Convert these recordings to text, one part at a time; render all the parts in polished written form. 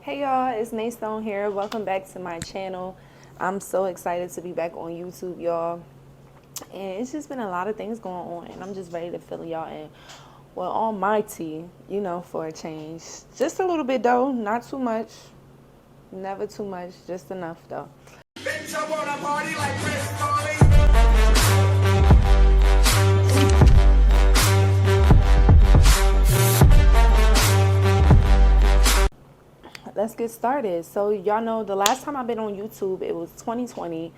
Hey y'all, it's Naystone here. Welcome back to my channel. I'm so excited to be back on YouTube, y'all. And it's just been a lot of things going on, and I'm just ready to fill y'all in. Well, on my tea, for a change. Just a little bit though, not too much. Never too much, just enough though. Bitch, I wanna party like Chris Farley. Let's get started. So y'all know the last time I've been on YouTube, it was 2020.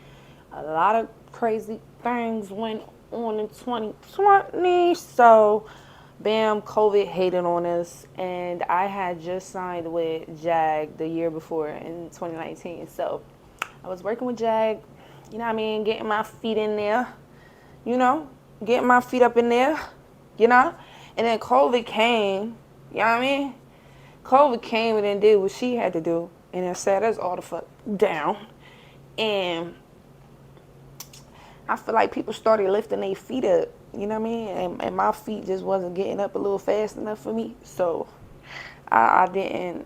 A lot of crazy things went on in 2020. So bam, COVID hated on us, and I had just signed with JAG the year before in 2019. So I was working with JAG, getting my feet in there, getting my feet up in there, and then COVID came, COVID came and then did what she had to do, and it sat us all the fuck down. And I feel like people started lifting their feet up, and my feet just wasn't getting up a little fast enough for me. So I didn't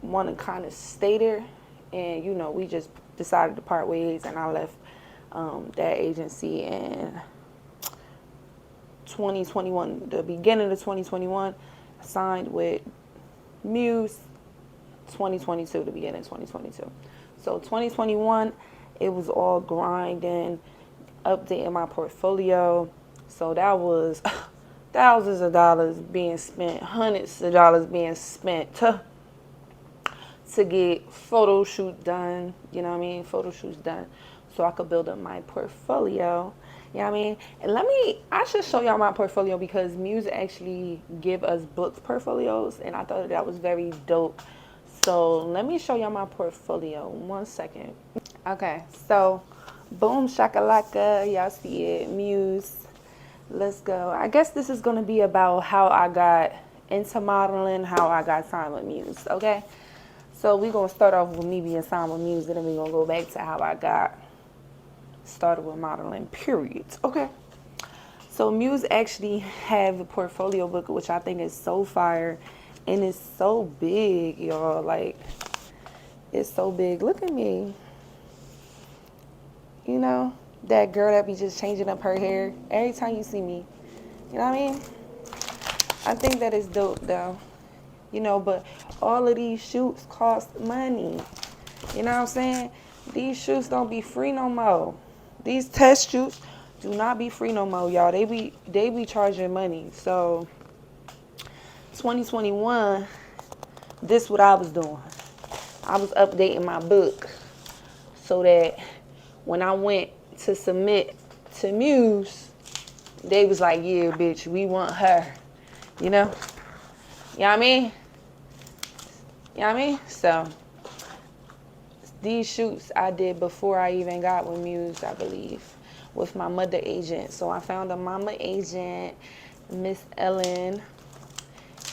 want to kind of stay there. And, we just decided to part ways, and I left that agency in 2021, the beginning of 2021. I signed with Muse 2022, the beginning of 2022. So 2021, it was all grinding, updating my portfolio. So that was thousands of dollars being spent, hundreds of dollars being spent to get photo shoot done, photo shoots done, so I could build up my portfolio. And I should show y'all my portfolio because Muse actually give us booked portfolios, and I thought that was very dope. So let me show y'all my portfolio. 1 second. Okay, so boom shakalaka, y'all see it, Muse. Let's go. I guess this is gonna be about how I got into modeling, how I got signed with Muse, okay? So we're gonna start off with me being signed with Muse, and then we're gonna go back to how I got started with modeling, period. Okay. So Muse actually have a portfolio book, which I think is so fire, and it's so big, y'all. Like, it's so big. Look at me. That girl that be just changing up her hair every time you see me. You know what I mean? I think that is dope though. But all of these shoots cost money. You know what I'm saying? These shoots don't be free no more. These test shoots do not be free no more, y'all. They be charging money. So 2021, this what I was doing. I was updating my book so that when I went to submit to Muse, they was like, yeah, bitch, we want her. You know what I mean? So these shoots I did before I even got with Muse, I believe, with my mother agent. So I found a mama agent, Miss Ellen,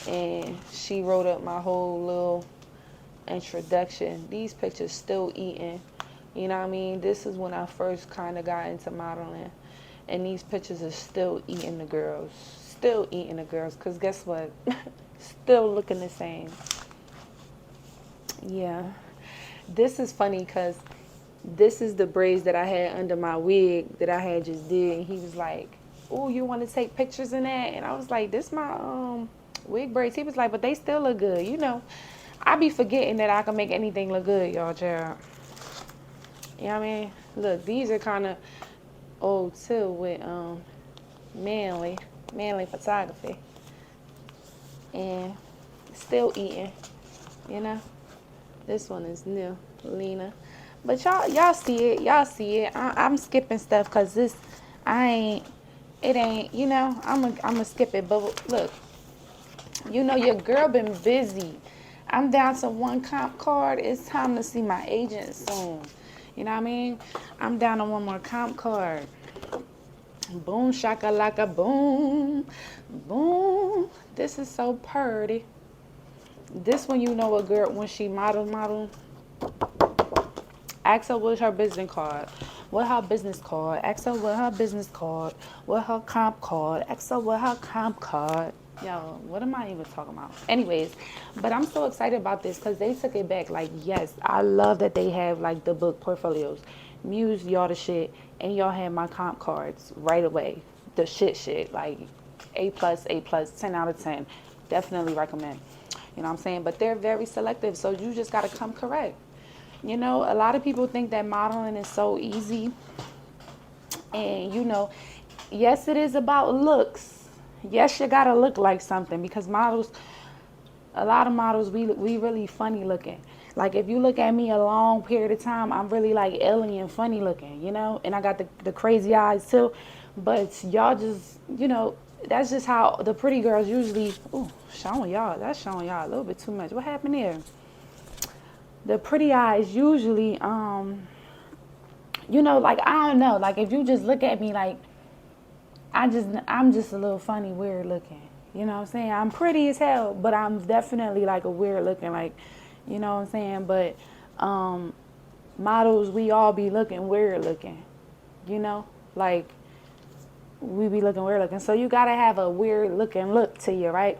and she wrote up my whole little introduction. These pictures still eating. You know what I mean? This is when I first kind of got into modeling. And these pictures are still eating the girls. Still eating the girls. Because guess what? Still looking the same. Yeah. This is funny because this is the braids that I had under my wig that I had just did. And he was like, oh, you want to take pictures in that? And I was like, this my wig braids. He was like, but they still look good. I be forgetting that I can make anything look good, y'all, child. You know what I mean? Look, these are kind of old too with manly photography. And still eating, This one is new, Lena. But y'all see it. I'm skipping stuff because I'm going to skip it. But look, your girl been busy. I'm down to 1 comp card. It's time to see my agent soon. You know what I mean? I'm down to 1 more comp card. Boom, shakalaka, boom, boom. This is so pretty. This one, a girl, when she model. Ask her what's her business card. What her business card? Ask her what her business card. What her comp card? Ask her what her comp card. Yo, what am I even talking about? Anyways, but I'm so excited about this because they took it back. Like, yes, I love that they have like the book portfolios. Muse, y'all the shit, and y'all have my comp cards right away. The shit, like A plus, 10 out of 10. Definitely recommend. You know what I'm saying? But they're very selective, so you just gotta come correct. You know, a lot of people think that modeling is so easy, and yes, it is about looks. Yes, you gotta look like something because models, a lot of models, we really funny looking. Like if you look at me a long period of time, I'm really like alien funny looking, and I got the crazy eyes too. But y'all just, that's just how the pretty girls usually, ooh, showing y'all, that's showing y'all a little bit too much. What happened there? The pretty eyes usually, like I don't know, like if you just look at me like I'm just a little funny, weird looking. You know what I'm saying? I'm pretty as hell, but I'm definitely like a weird looking, like, you know what I'm saying? But models, we all be looking weird looking, like we be looking weird looking. So you gotta have a weird looking look to you, right?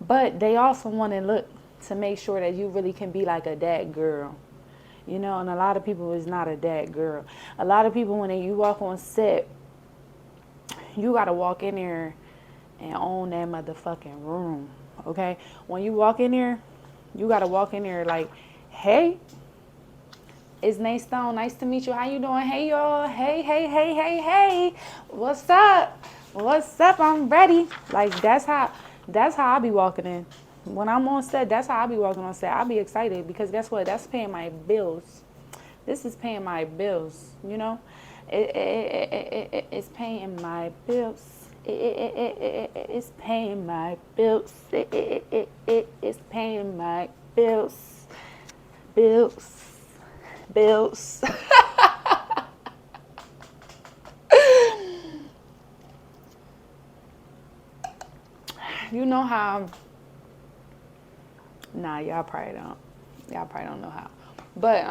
But they also want to look to make sure that you really can be like a dad girl. And a lot of people is not a dad girl. A lot of people, when you walk on set, you got to walk in there and own that motherfucking room, okay? When you walk in there, you got to walk in there like, hey, it's Nate Stone. Nice to meet you. How you doing? Hey, y'all. Hey. What's up? What's up? I'm ready. Like, that's how I be walking in. When I'm on set, that's how I be walking on set. I be excited because guess what? That's paying my bills. This is paying my bills, It's paying my bills. It's paying my bills. It's paying my bills. Bills. You know how? Nah, y'all probably don't. Y'all probably don't know how. But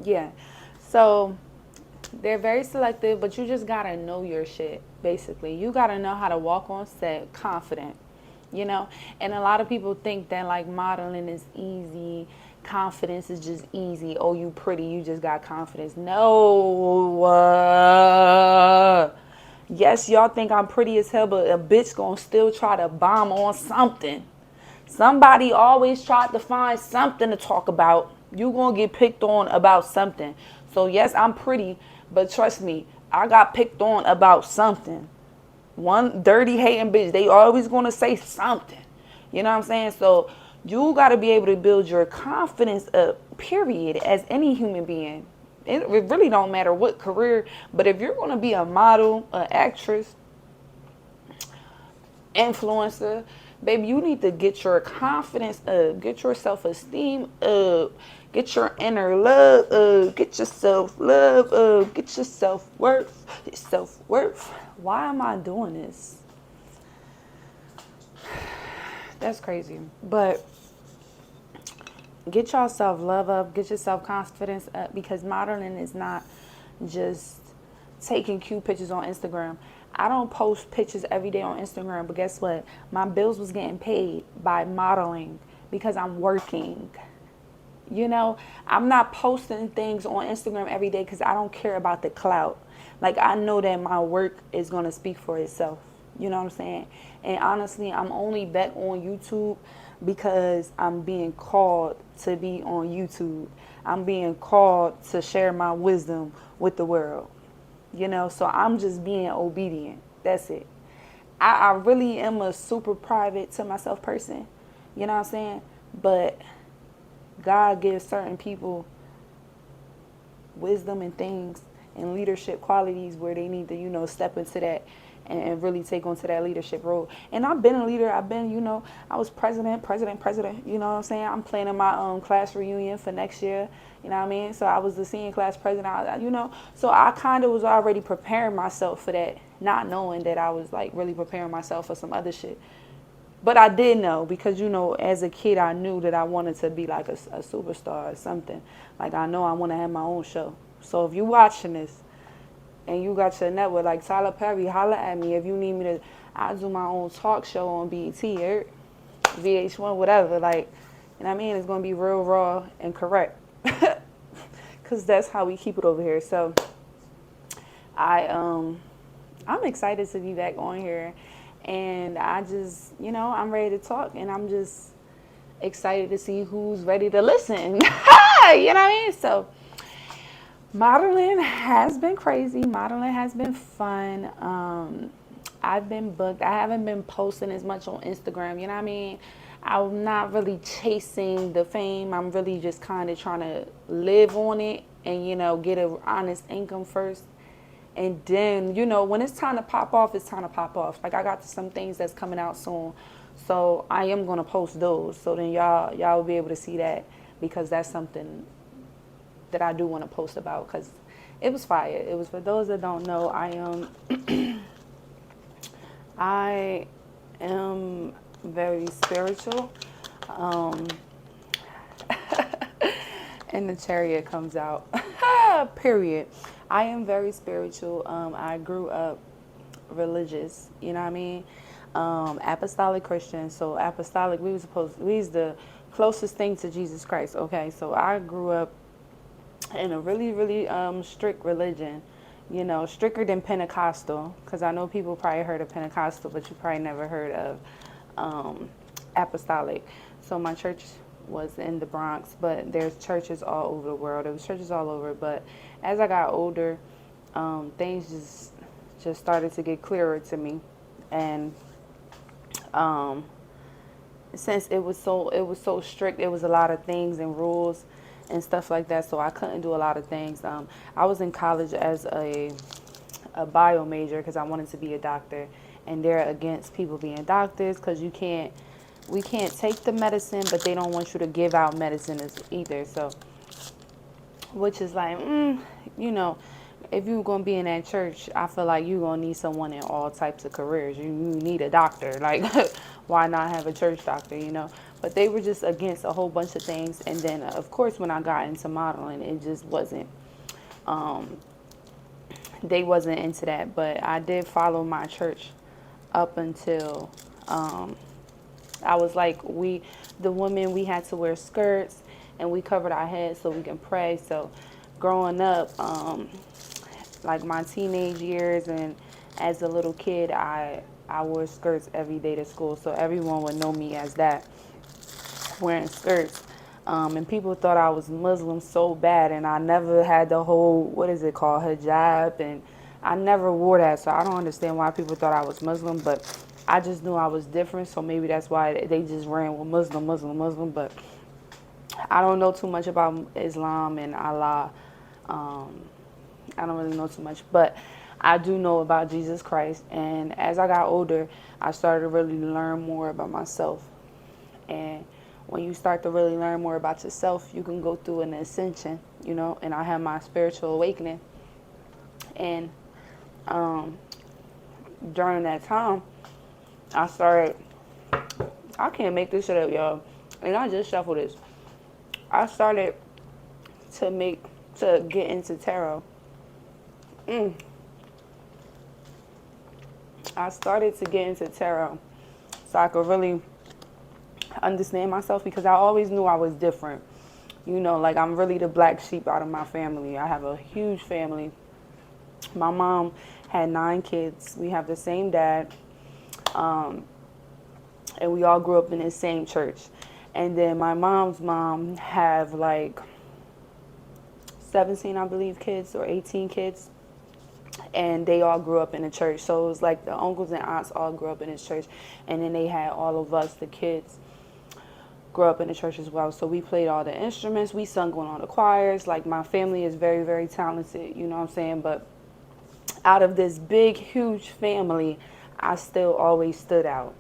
yeah. So they're very selective, but you just gotta know your shit, basically. You gotta know how to walk on set confident, And a lot of people think that like modeling is easy, confidence is just easy. Oh, you pretty, you just got confidence. No. Yes, y'all think I'm pretty as hell, but a bitch gonna still try to bomb on something. Somebody always tried to find something to talk about. You gonna get picked on about something. So yes, I'm pretty, but trust me, I got picked on about something. One dirty hating bitch, they always gonna say something. You know what I'm saying? So you gotta be able to build your confidence up, period, as any human being. It really don't matter what career, but if you're gonna be a model, an actress, influencer, baby, you need to get your confidence up, get your self-esteem up, get your inner love up, get your self-love up, get your self-worth. Why am I doing this? That's crazy. But get your self-love up, get your self-confidence up, because modeling is not just taking cute pictures on Instagram. I don't post pictures every day on Instagram, but guess what? My bills was getting paid by modeling because I'm working. I'm not posting things on Instagram every day because I don't care about the clout. Like, I know that my work is going to speak for itself. You know what I'm saying? And honestly, I'm only back on YouTube because I'm being called to be on YouTube. I'm being called to share my wisdom with the world. So I'm just being obedient. That's it. I really am a super private to myself person. You know what I'm saying? But God gives certain people wisdom and things and leadership qualities where they need to, step into that and really take on to that leadership role. And I've been a leader. I've been, I was president. You know what I'm saying? I'm planning my class reunion for next year. You know what I mean? So I was the senior class president, So I kind of was already preparing myself for that, not knowing that I was like really preparing myself for some other shit. But I did know because, as a kid, I knew that I wanted to be like a superstar or something. Like, I know I want to have my own show. So if you watching this and you got your network, like Tyler Perry, holla at me if you need me to. I do my own talk show on BET or VH1, whatever. Like, you know what I mean? It's gonna be real raw and correct, cause that's how we keep it over here. So I I'm excited to be back on here, and I just, I'm ready to talk, and I'm just excited to see who's ready to listen. You know what I mean? So modeling has been crazy. Modeling has been fun. I've been booked. I haven't been posting as much on Instagram. You know what I mean? I'm not really chasing the fame. I'm really just kind of trying to live on it and, get an honest income first. And then, when it's time to pop off, it's time to pop off. Like, I got some things that's coming out soon. So I am going to post those. So then y'all will be able to see that, because that's something that I do want to post about, because it was fire. It was, for those that don't know, I am very spiritual. And the chariot comes out. Period. I am very spiritual. I grew up religious, you know what I mean? Apostolic Christian. So apostolic, we was the closest thing to Jesus Christ. Okay, so I grew up in a really, really strict religion, stricter than Pentecostal, because I know people probably heard of Pentecostal, but you probably never heard of apostolic. So my church was in the Bronx, but there's churches all over the world. There was churches all over, but as I got older, things just started to get clearer to me, and since it was so strict, it was a lot of things and rules and stuff like that, so I couldn't do a lot of things. I was in college as a bio major because I wanted to be a doctor, and they're against people being doctors because we can't take the medicine, but they don't want you to give out medicine either. So, which is like, if you're going to be in that church, I feel like you're going to need someone in all types of careers. You need a doctor. Like, why not have a church doctor, But they were just against a whole bunch of things. And then, of course, when I got into modeling, it just wasn't, they wasn't into that. But I did follow my church up until, I was like, the women, we had to wear skirts and we covered our heads so we can pray. So growing up, like my teenage years and as a little kid, I wore skirts every day to school. So everyone would know me as that, wearing skirts. And people thought I was Muslim so bad, and I never had the whole, what is it called, hijab, and I never wore that. So I don't understand why people thought I was Muslim, but I just knew I was different, so maybe that's why they just ran with Muslim, but I don't know too much about Islam and Allah. I don't really know too much, but I do know about Jesus Christ, and as I got older, I started to really learn more about myself. And when you start to really learn more about yourself, you can go through an ascension, and I had my spiritual awakening. And during that time, I can't make this shit up, y'all. And I just shuffled this. I started to get into tarot. I started to get into tarot so I could really understand myself, because I always knew I was different. Like, I'm really the black sheep out of my family. I have a huge family. My mom had 9 kids. We have the same dad. And we all grew up in the same church. And then my mom's mom have like 17, I believe, kids, or 18 kids. And they all grew up in the church. So it was like the uncles and aunts all grew up in this church. And then they had all of us, the kids, grew up in the church as well. So we played all the instruments. We sung on all the choirs. Like, my family is very, very talented, you know what I'm saying? But out of this big, huge family, I still always stood out,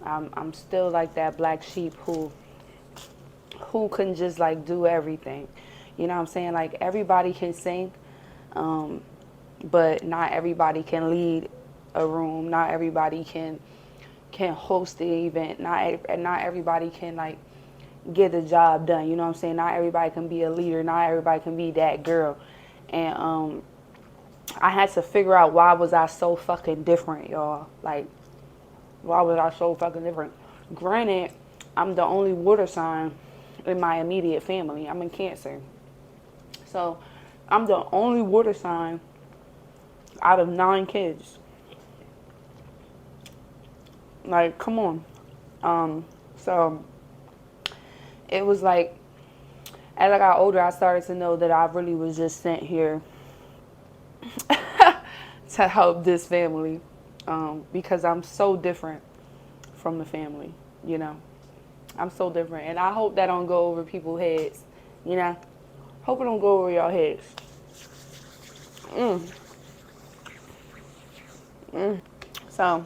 I'm still like that black sheep who can just like do everything. You know what I'm saying? Like, everybody can sing, but not everybody can lead a room. Not everybody can host the event. Not everybody can like get the job done. You know what I'm saying? Not everybody can be a leader. Not everybody can be that girl. And I had to figure out, why was I so fucking different, y'all? Like, Why was I so fucking different? Granted, I'm the only water sign in my immediate family. I'm in Cancer. So I'm the only water sign out of 9 kids. Like, come on. So it was like, as I got older, I started to know that I really was just sent here to help this family, because I'm so different from the family, you know. I'm so different. And I hope that don't go over people's heads, you know. Hope it don't go over your heads. So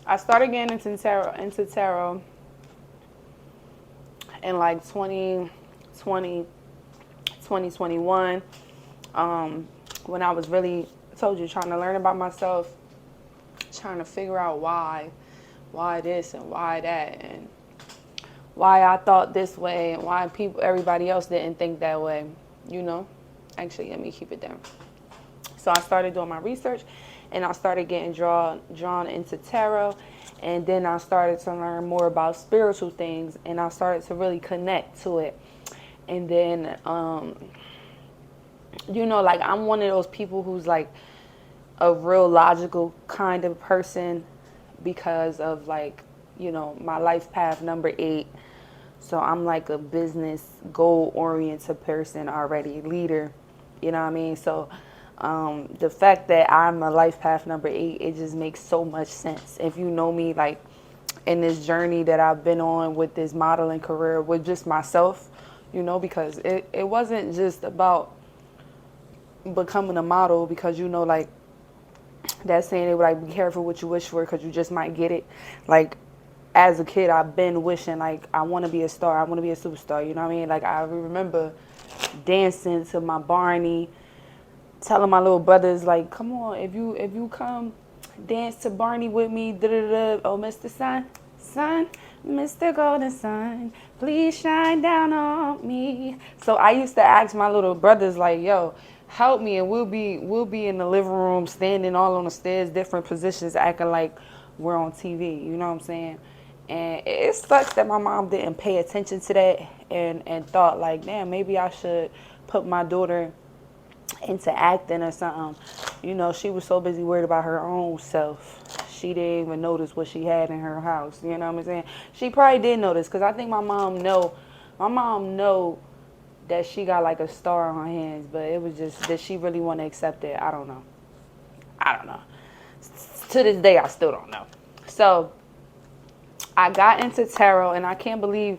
I started getting into tarot in like 2020, 2021, when I was really, I told you, trying to learn about myself, trying to figure out why this and why that, and why I thought this way and why everybody else didn't think that way, you know. Actually, let me keep it down. So I started doing my research, and I started getting drawn into tarot, and then I started to learn more about spiritual things, and I started to really connect to it. And then, you know, like, I'm one of those people who's like a real logical kind of person because of, like, you know, my life path number 8. So I'm like a business goal-oriented person already, leader, you know what I mean? So the fact that I'm a life path number 8, it just makes so much sense. If you know me, like, in this journey that I've been on with this modeling career with just myself, you know, because it wasn't just about becoming a model, because, you know, like, that saying, they were like, be careful what you wish for, because you just might get it. Like, as a kid, I've been wishing, like, I want to be a star. I want to be a superstar. You know what I mean? Like, I remember dancing to my Barney, telling my little brothers, like, come on, if you come dance to Barney with me, da-da-da, oh, Mr. Sun, Mr. Golden Sun, please shine down on me. So I used to ask my little brothers, like, yo, help me, and we'll be in the living room, standing all on the stairs, different positions, acting like we're on TV. You know what I'm saying? And it sucks that my mom didn't pay attention to that and thought, like, damn, maybe I should put my daughter into acting or something. You know, she was so busy worried about her own self. She didn't even notice what she had in her house. You know what I'm saying? She probably did notice, because I think my mom know that she got like a star on her hands, but it was just that she really want to accept it. I don't know. To this day, I still don't know. So I got into tarot, and I can't believe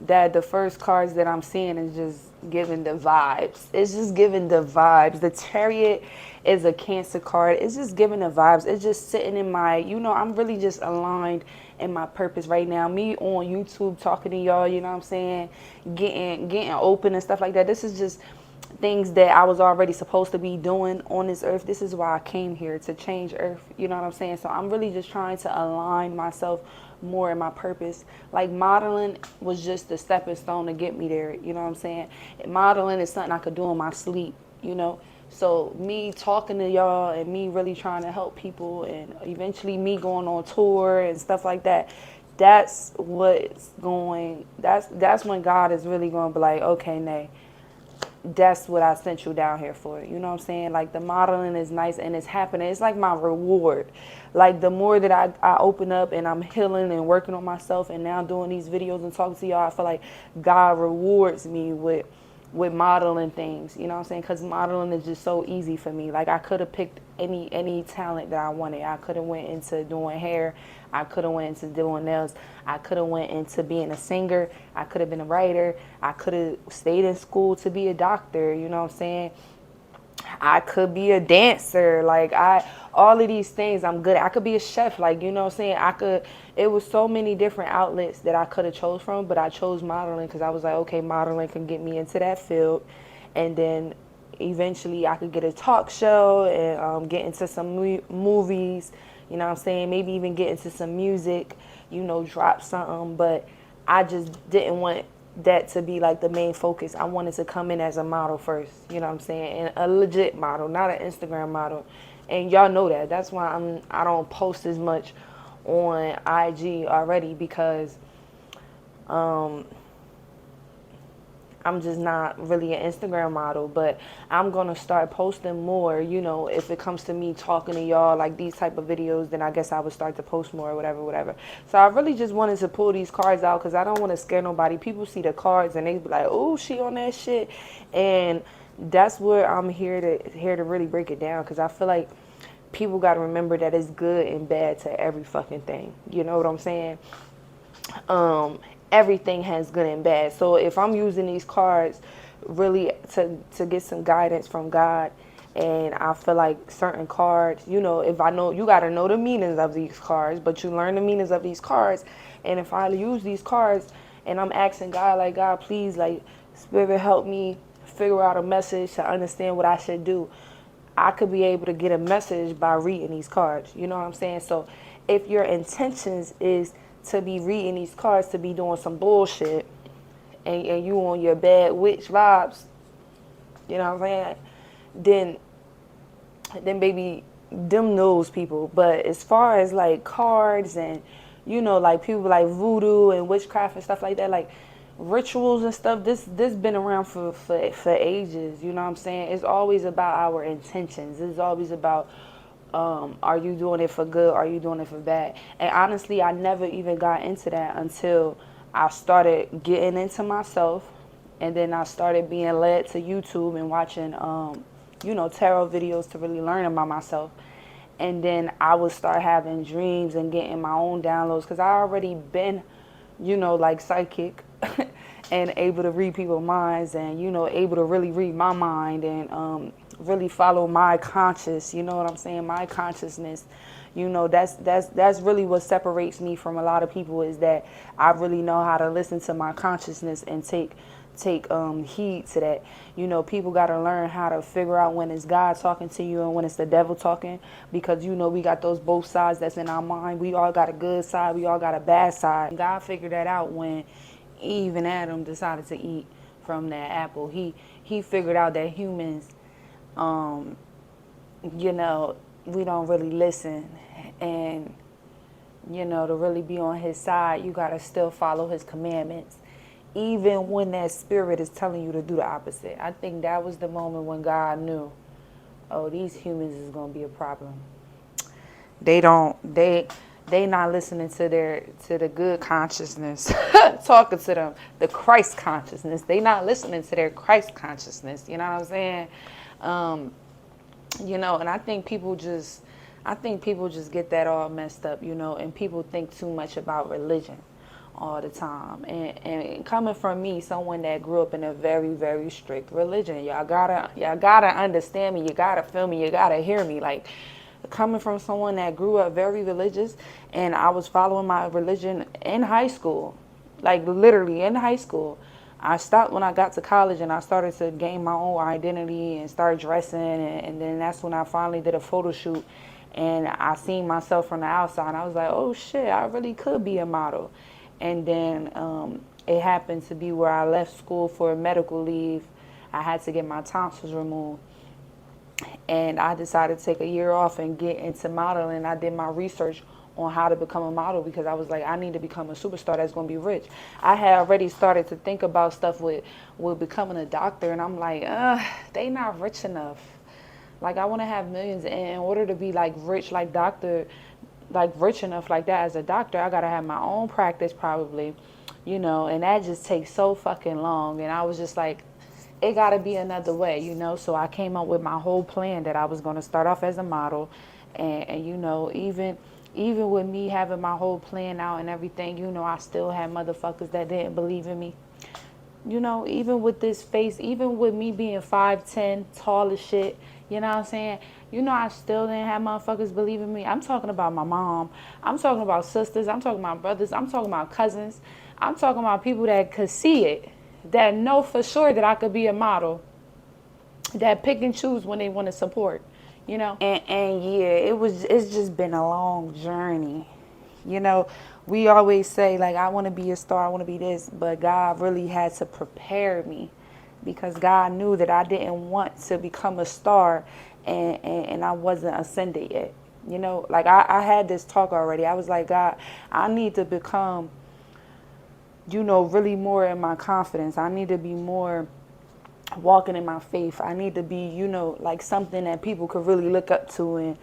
that the first cards that I'm seeing is just giving the vibes. It's just giving the vibes. The Chariot is a Cancer card. It's just giving the vibes. It's just sitting in my, you know, I'm really just aligned in my purpose right now. Me on YouTube talking to y'all, you know what I'm saying? Getting open and stuff like that. This is just things that I was already supposed to be doing on this earth. This is why I came here, to change earth. You know what I'm saying? So I'm really just trying to align myself more in my purpose. Like, modeling was just a stepping stone to get me there. You know what I'm saying? Modeling is something I could do in my sleep, you know? So me talking to y'all and me really trying to help people, and eventually me going on tour and stuff like that, that's when God is really going to be like, okay, Nay, that's what I sent you down here for. You know what I'm saying? Like, the modeling is nice and it's happening. It's like my reward. Like, the more that I open up and I'm healing and working on myself and now doing these videos and talking to y'all, I feel like God rewards me with modeling things. You know what I'm saying? Because modeling is just so easy for me. Like, I could have picked any talent that I wanted. I could have went into doing hair. I could have went into doing nails. I could have went into being a singer. I could have been a writer. I could have stayed in school to be a doctor. You know what I'm saying? I could be a dancer. Like, all of these things I'm good at. I could be a chef. Like, you know what I'm saying? It was so many different outlets that I could have chose from, but I chose modeling because I was like, okay, modeling can get me into that field. And then eventually I could get a talk show and get into some movies. You know what I'm saying? Maybe even get into some music, you know, drop something. But I just didn't want that to be like the main focus. I wanted to come in as a model first, you know what I'm saying? And a legit model, not an Instagram model. And y'all know that. That's why I don't post as much on IG already because I'm just not really an Instagram model, but I'm going to start posting more, if it comes to me talking to y'all, like these type of videos, then I guess I would start to post more or whatever. So I really just wanted to pull these cards out because I don't want to scare nobody. People see the cards and they be like, oh, she on that shit. And that's where I'm here to really break it down because I feel like people got to remember that it's good and bad to every fucking thing. You know what I'm saying? Everything has good and bad. So if I'm using these cards really to get some guidance from God, and I feel like certain cards, if I know, you got to know the meanings of these cards, but you learn the meanings of these cards. And if I use these cards and I'm asking God, like, God, please, like, Spirit, help me figure out a message to understand what I should do, I could be able to get a message by reading these cards. You know what I'm saying? So if your intentions is to be reading these cards to be doing some bullshit and you on your bad witch vibes, you know what I'm saying? Then baby, them knows people. But as far as like cards and, like people like voodoo and witchcraft and stuff like that, like rituals and stuff, this been around for ages, you know what I'm saying? It's always about our intentions. It's always about are you doing it for good? Are you doing it for bad? And honestly, I never even got into that until I started getting into myself. And then I started being led to YouTube and watching, tarot videos to really learn about myself. And then I would start having dreams and getting my own downloads because I already been, like psychic and able to read people's minds and, able to really read my mind and really follow my conscious, you know what I'm saying, my consciousness. That's really what separates me from a lot of people, is that I really know how to listen to my consciousness and take heed to that. People got to learn how to figure out when it's God talking to you and when it's the devil talking, because we got those both sides that's in our mind. We all got a good side, we all got a bad side. God figured that out when Eve and Adam decided to eat from that apple. He figured out that humans, we don't really listen, and to really be on his side, you got to still follow his commandments, even when that spirit is telling you to do the opposite. I think that was the moment when God knew, oh, these humans is going to be a problem. They not listening to the good consciousness talking to them, the Christ consciousness. They not listening to their Christ consciousness. You know what I'm saying? And I think people just get that all messed up, and people think too much about religion all the time. And coming from me, someone that grew up in a very, very strict religion, y'all gotta understand me, you gotta feel me, you gotta hear me. Like, coming from someone that grew up very religious, and I was following my religion in high school, like literally in high school. I stopped when I got to college, and I started to gain my own identity and start dressing, and then that's when I finally did a photo shoot, and I seen myself from the outside, and I was like, oh shit, I really could be a model. And then it happened to be where I left school for medical leave. I had to get my tonsils removed. And I decided to take a year off and get into modeling. I did my research on how to become a model because I was like, I need to become a superstar that's going to be rich. I had already started to think about stuff with becoming a doctor, and I'm like, they not rich enough. Like, I want to have millions, and in order to be like rich, like rich enough like that as a doctor, I got to have my own practice probably, and that just takes so fucking long. And I was just like, it got to be another way, So I came up with my whole plan that I was going to start off as a model. And even with me having my whole plan out and everything, I still had motherfuckers that didn't believe in me. Even with this face, even with me being 5'10", tall as shit, you know what I'm saying? I still didn't have motherfuckers believe in me. I'm talking about my mom. I'm talking about sisters. I'm talking about brothers. I'm talking about cousins. I'm talking about people that could see it, that know for sure that I could be a model, that pick and choose when they want to support, And yeah, it's just been a long journey. We always say, like, I want to be a star, I want to be this, but God really had to prepare me because God knew that I didn't want to become a star and I wasn't ascended yet. You know, like I had this talk already. I was like, God, I need to become, you know, really more in my confidence. I need to be more walking in my faith. I need to be, you know, like something that people could really look up to,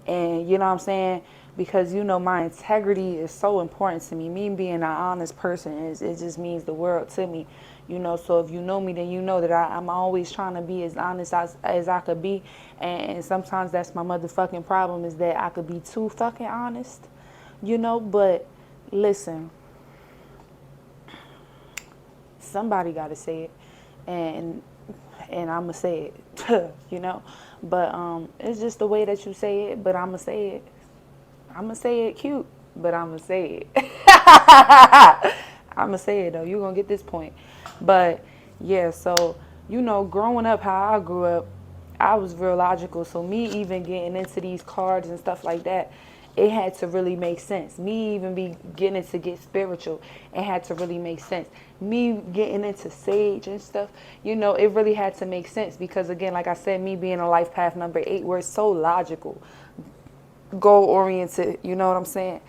and you know what I'm saying? Because, you know, my integrity is so important to me. Me being an honest person it just means the world to me. You know, so if you know me, then you know that I'm always trying to be as honest as I could be. And sometimes that's my motherfucking problem, is that I could be too fucking honest, you know. But listen, somebody got to say it. And I'm going to say it, you know. But it's just the way that you say it, but I'm going to say it. I'm going to say it cute, but I'm going to say it. I'm going to say it, though. You're going to get this point. But, yeah, so, you know, growing up how I grew up, I was real logical. So me even getting into these cards and stuff like that, it had to really make sense. Me even be getting to get spiritual, it had to really make sense. Me getting into sage and stuff, you know, it really had to make sense. Because, again, like I said, me being a life path number 8, we're so logical, goal oriented, you know what I'm saying?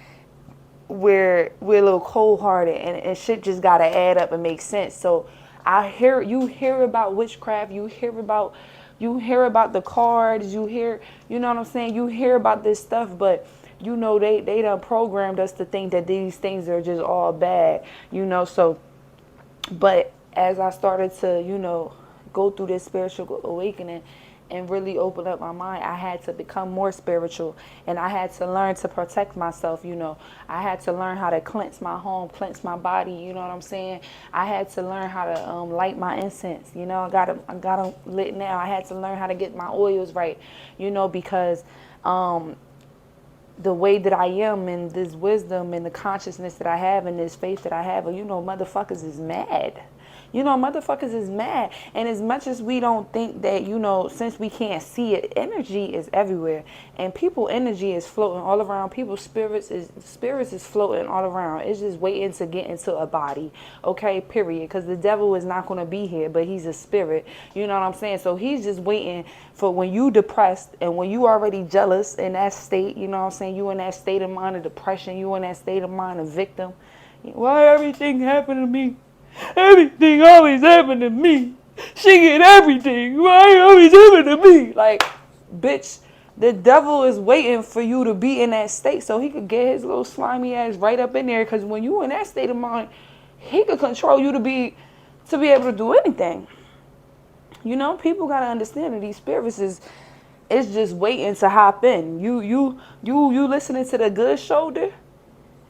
We're a little cold hearted, and shit just gotta add up and make sense. So you hear about witchcraft, you hear about the cards, you know what I'm saying? You hear about this stuff, but you know they done programmed us to think that these things are just all bad, you know. So, but as I started to, you know, go through this spiritual awakening and really open up my mind, I had to become more spiritual, and I had to learn to protect myself, you know. I had to learn how to cleanse my home, cleanse my body, you know what I'm saying? I had to learn how to light my incense, you know. I got them lit now. I had to learn how to get my oils right, you know, because the way that I am, and this wisdom and the consciousness that I have and this faith that I have, you know, motherfuckers is mad. You know, motherfuckers is mad. And as much as we don't think that, you know, since we can't see it, energy is everywhere. And people energy is floating all around. People's spirits is floating all around. It's just waiting to get into a body. Okay, period. Because the devil is not going to be here, but he's a spirit. You know what I'm saying? So he's just waiting for when you depressed and when you already jealous in that state, you know what I'm saying? You in that state of mind of depression. You in that state of mind of victim. Why everything happened to me? Everything always happened to me. She get everything. Why always happened to me? Like, bitch, the devil is waiting for you to be in that state so he could get his little slimy ass right up in there. Because when you in that state of mind, he could control you to be able to do anything. You know, people gotta understand that these spirits is just waiting to hop in. You listening to the good shoulder,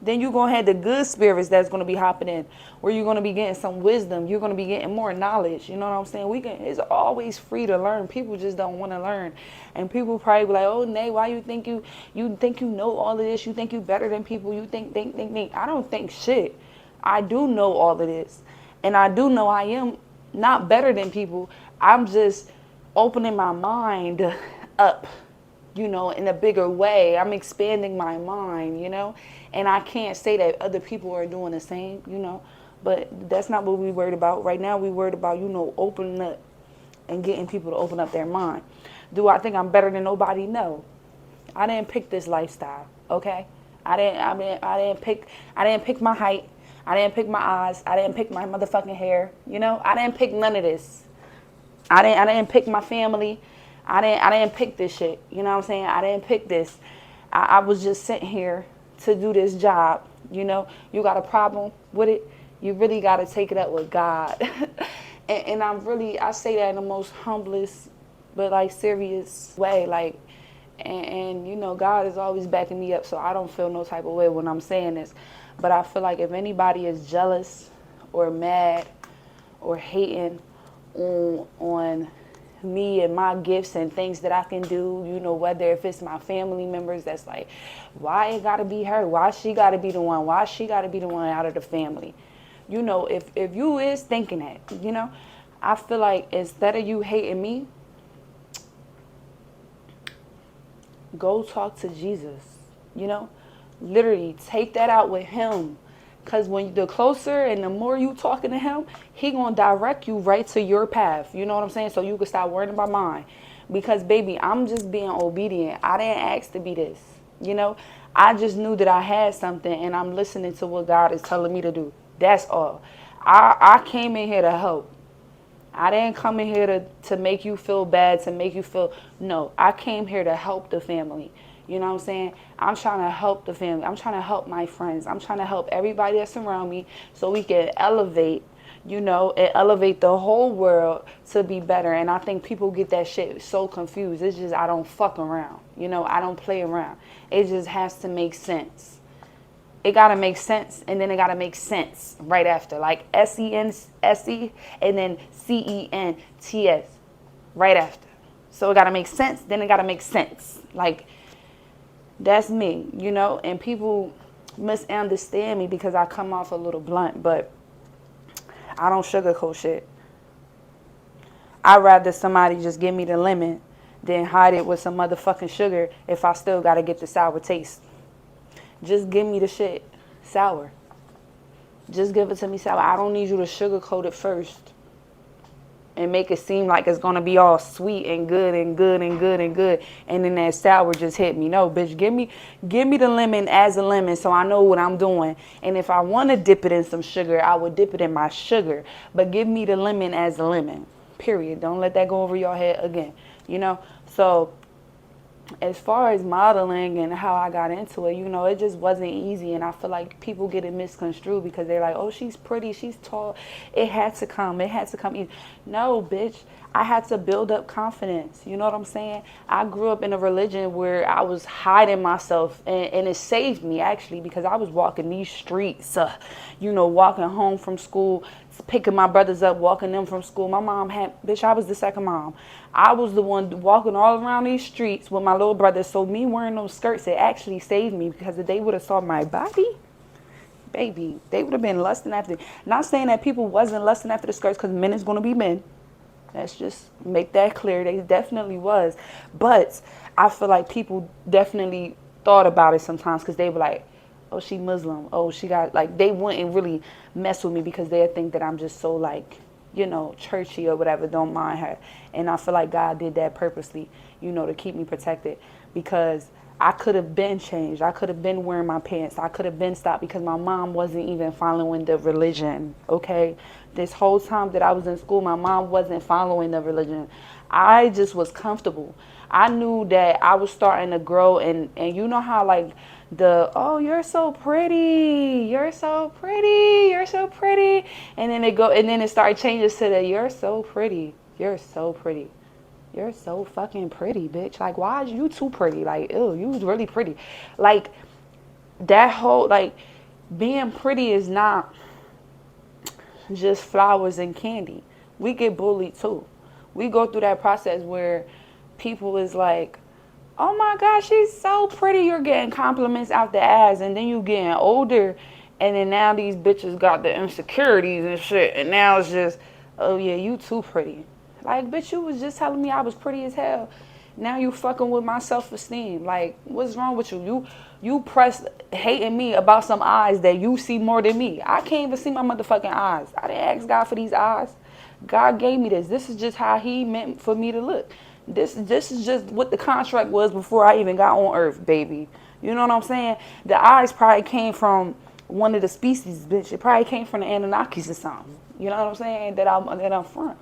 then you're going to have the good spirits that's going to be hopping in, where you're going to be getting some wisdom. You're going to be getting more knowledge. You know what I'm saying? It's always free to learn. People just don't want to learn. And people probably be like, oh, Nay, why you think you know all of this? You think you better than people? You think. I don't think shit. I do know all of this. And I do know I am not better than people. I'm just opening my mind up, you know, in a bigger way. I'm expanding my mind, you know, and I can't say that other people are doing the same, you know, but that's not what we worried about. Right now we worried about, you know, opening up and getting people to open up their mind. Do I think I'm better than nobody? No. I didn't pick this lifestyle, okay? I didn't pick my height. I didn't pick my eyes. I didn't pick my motherfucking hair, you know? I didn't pick none of this. I didn't pick my family. I didn't pick this shit. You know what I'm saying? I didn't pick this. I was just sent here to do this job. You know, you got a problem with it, you really got to take it up with God. and I say that in the most humblest, but like serious way. Like, and you know, God is always backing me up, so I don't feel no type of way when I'm saying this. But I feel like if anybody is jealous or mad or hating on me and my gifts and things that I can do, you know, whether if it's my family members that's like, why it gotta be her? Why she gotta be the one? Why she gotta be the one out of the family? You know, if you is thinking that, you know, I feel like instead of you hating me, go talk to Jesus, you know, literally take that out with him. Because when the closer and the more you talking to him, he going to direct you right to your path. You know what I'm saying? So you can stop worrying about mine. Because, baby, I'm just being obedient. I didn't ask to be this. You know, I just knew that I had something, and I'm listening to what God is telling me to do. That's all. I came in here to help. I didn't come in here to make you feel bad, to make you feel, no, I came here to help the family. You know what I'm saying? I'm trying to help the family. I'm trying to help my friends. I'm trying to help everybody that's around me so we can elevate, you know, and elevate the whole world to be better. And I think people get that shit so confused. It's just, I don't fuck around. You know, I don't play around. It just has to make sense. It gotta make sense, and then it gotta make sense right after, like S-E-N-S-E, and then C-E-N-T-S right after. So it gotta make sense, then it gotta make sense. Like, that's me, you know, and people misunderstand me because I come off a little blunt, but I don't sugarcoat shit. I'd rather somebody just give me the lemon than hide it with some motherfucking sugar if I still gotta get the sour taste. Just give me the shit sour. Just give it to me sour. I don't need you to sugarcoat it first and make it seem like it's going to be all sweet and good and good and good and good. And then that sour just hit me. No, bitch, give me the lemon as a lemon so I know what I'm doing. And if I want to dip it in some sugar, I would dip it in my sugar. But give me the lemon as a lemon. Period. Don't let that go over your head again. You know? So as far as modeling and how I got into it, you know, it just wasn't easy. And I feel like people get it misconstrued because they're like, oh, she's pretty, she's tall. It had to come easy. No, bitch. I had to build up confidence. You know what I'm saying? I grew up in a religion where I was hiding myself, and it saved me actually because I was walking these streets, you know, walking home from school, picking my brothers up, walking them from school. My mom I was the second mom. I was the one walking all around these streets with my little brother. So me wearing those skirts, it actually saved me because if they would have saw my body, baby, they would have been lusting after. Not saying that people wasn't lusting after the skirts because men is going to be men. Let's just make that clear. They definitely was. But I feel like people definitely thought about it sometimes because they were like, oh, she Muslim. Oh, she got, like, they wouldn't really mess with me because they think that I'm just so, like, you know, churchy or whatever. Don't mind her. And I feel like God did that purposely, you know, to keep me protected because I could have been changed. I could have been wearing my pants. I could have been stopped because my mom wasn't even following the religion, okay? This whole time that I was in school, my mom wasn't following the religion. I just was comfortable. I knew that I was starting to grow, and you know how, like, oh, you're so pretty, you're so pretty, you're so pretty. And then it started changing to the, you're so pretty, you're so pretty. You're so fucking pretty, bitch. Like, why are you too pretty? Like, ew, you was really pretty. Like, that whole, like, being pretty is not just flowers and candy. We get bullied, too. We go through that process where people is like, oh, my gosh, she's so pretty. You're getting compliments out the ass. And then you getting older. And then now these bitches got the insecurities and shit. And now it's just, oh, yeah, you too pretty. Like, bitch, you was just telling me I was pretty as hell. Now you fucking with my self-esteem. Like, what's wrong with you? You pressed hating me about some eyes that you see more than me. I can't even see my motherfucking eyes. I didn't ask God for these eyes. God gave me this. This is just how he meant for me to look. This is just what the contract was before I even got on earth, baby. You know what I'm saying? The eyes probably came from one of the species, bitch. It probably came from the Anunnakis or something. You know what I'm saying? That I'm from.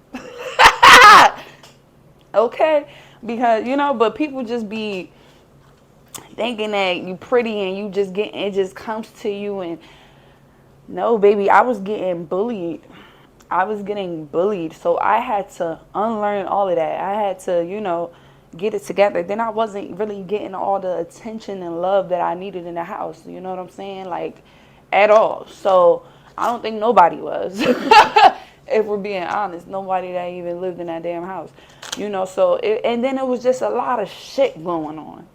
Okay, because you know, but people just be thinking that you pretty and you just get it just comes to you. And no, baby, I was getting bullied. So I had to unlearn all of that. I had to, you know, get it together. Then I wasn't really getting all the attention and love that I needed in the house. You know what I'm saying? Like, at all. So I don't think nobody was. If we're being honest, nobody that even lived in that damn house, you know. So and then it was just a lot of shit going on,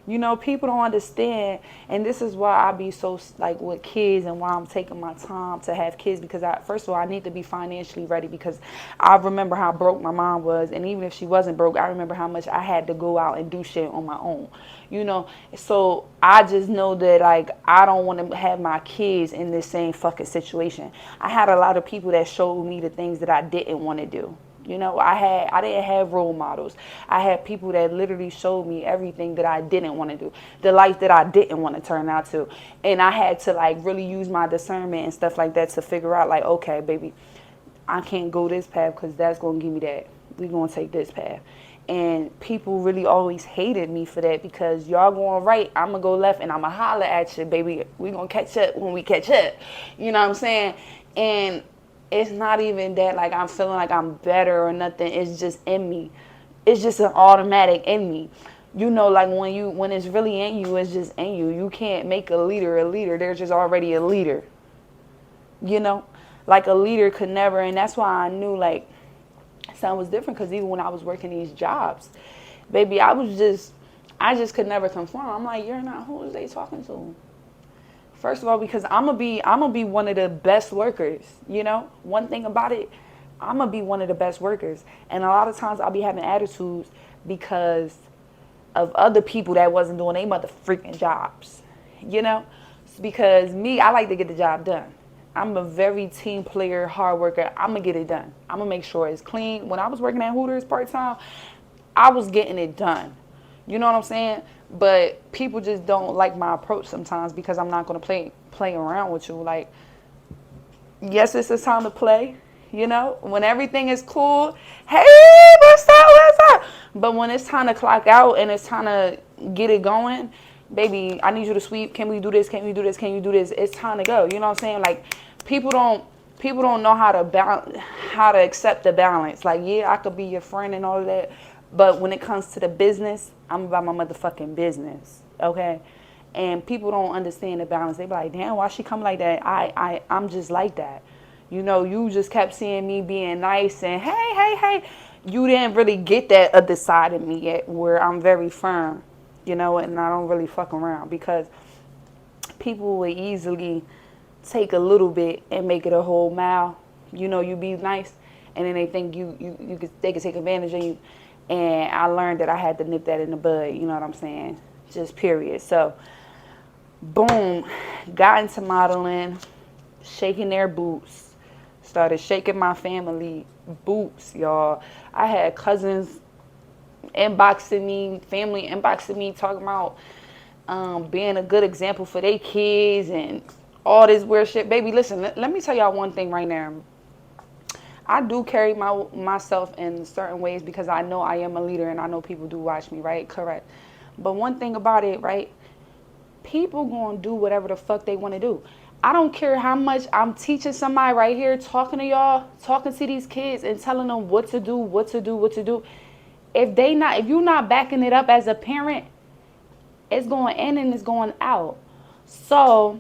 you know. People don't understand, and this is why I be so like with kids and why I'm taking my time to have kids, because first of all I need to be financially ready, because I remember how broke my mom was, and even if she wasn't broke, I remember how much I had to go out and do shit on my own, you know. So I just know that, like, I don't want to have my kids in this same fucking situation. I had a lot of people that showed me the things that I didn't want to do. You know, I didn't have role models. I had people that literally showed me everything that I didn't want to do, the life that I didn't want to turn out to. And I had to like really use my discernment and stuff like that to figure out like, okay, baby, I can't go this path because that's going to give me that. We're going to take this path. And people really always hated me for that because y'all going right, I'm going to go left and I'm going to holler at you, baby. We're going to catch up when we catch up. You know what I'm saying? And it's not even that like I'm feeling like I'm better or nothing. It's just in me. It's just an automatic in me. You know, like when it's really in you, it's just in you. You can't make a leader a leader. There's just already a leader. You know? Like a leader could never, and that's why I knew like something was different because even when I was working these jobs, baby, I just could never conform. I'm like, you're not, who is they talking to? First of all, because I'm gonna be one of the best workers, you know? One thing about it, I'm gonna be one of the best workers. And a lot of times I'll be having attitudes because of other people that wasn't doing their mother freaking jobs, you know? Because me, I like to get the job done. I'm a very team player, hard worker. I'm gonna get it done. I'm gonna make sure it's clean. When I was working at Hooters part-time, I was getting it done. You know what I'm saying? But people just don't like my approach sometimes because I'm not going to play around with you. Like, yes, it's a time to play, you know? When everything is cool, hey, what's up, what's up? But when it's time to clock out and it's time to get it going, baby, I need you to sweep. Can we do this? Can we do this? Can you do this? It's time to go. You know what I'm saying? Like, people don't know how to balance, how to accept the balance. Like, yeah, I could be your friend and all of that. But when it comes to the business, I'm about my motherfucking business, okay? And people don't understand the balance. They be like, damn, why she come like that? I'm just like that. You know, you just kept seeing me being nice and hey. You didn't really get that other side of me yet where I'm very firm, you know, and I don't really fuck around because people will easily take a little bit and make it a whole mile. You know, you be nice and then they think they could take advantage of you. And I learned that I had to nip that in the bud, you know what I'm saying? Just period. So, boom, got into modeling, shaking their boots, started shaking my family boots, y'all. I had cousins inboxing me, family inboxing me, talking about being a good example for their kids and all this weird shit. Baby, listen, let me tell y'all one thing right now. I do carry myself in certain ways because I know I am a leader and I know people do watch me, right? Correct. But one thing about it, right? People gonna do whatever the fuck they want to do. I don't care how much I'm teaching somebody right here, talking to y'all, talking to these kids and telling them what to do. If you're not backing it up as a parent, it's going in and it's going out. So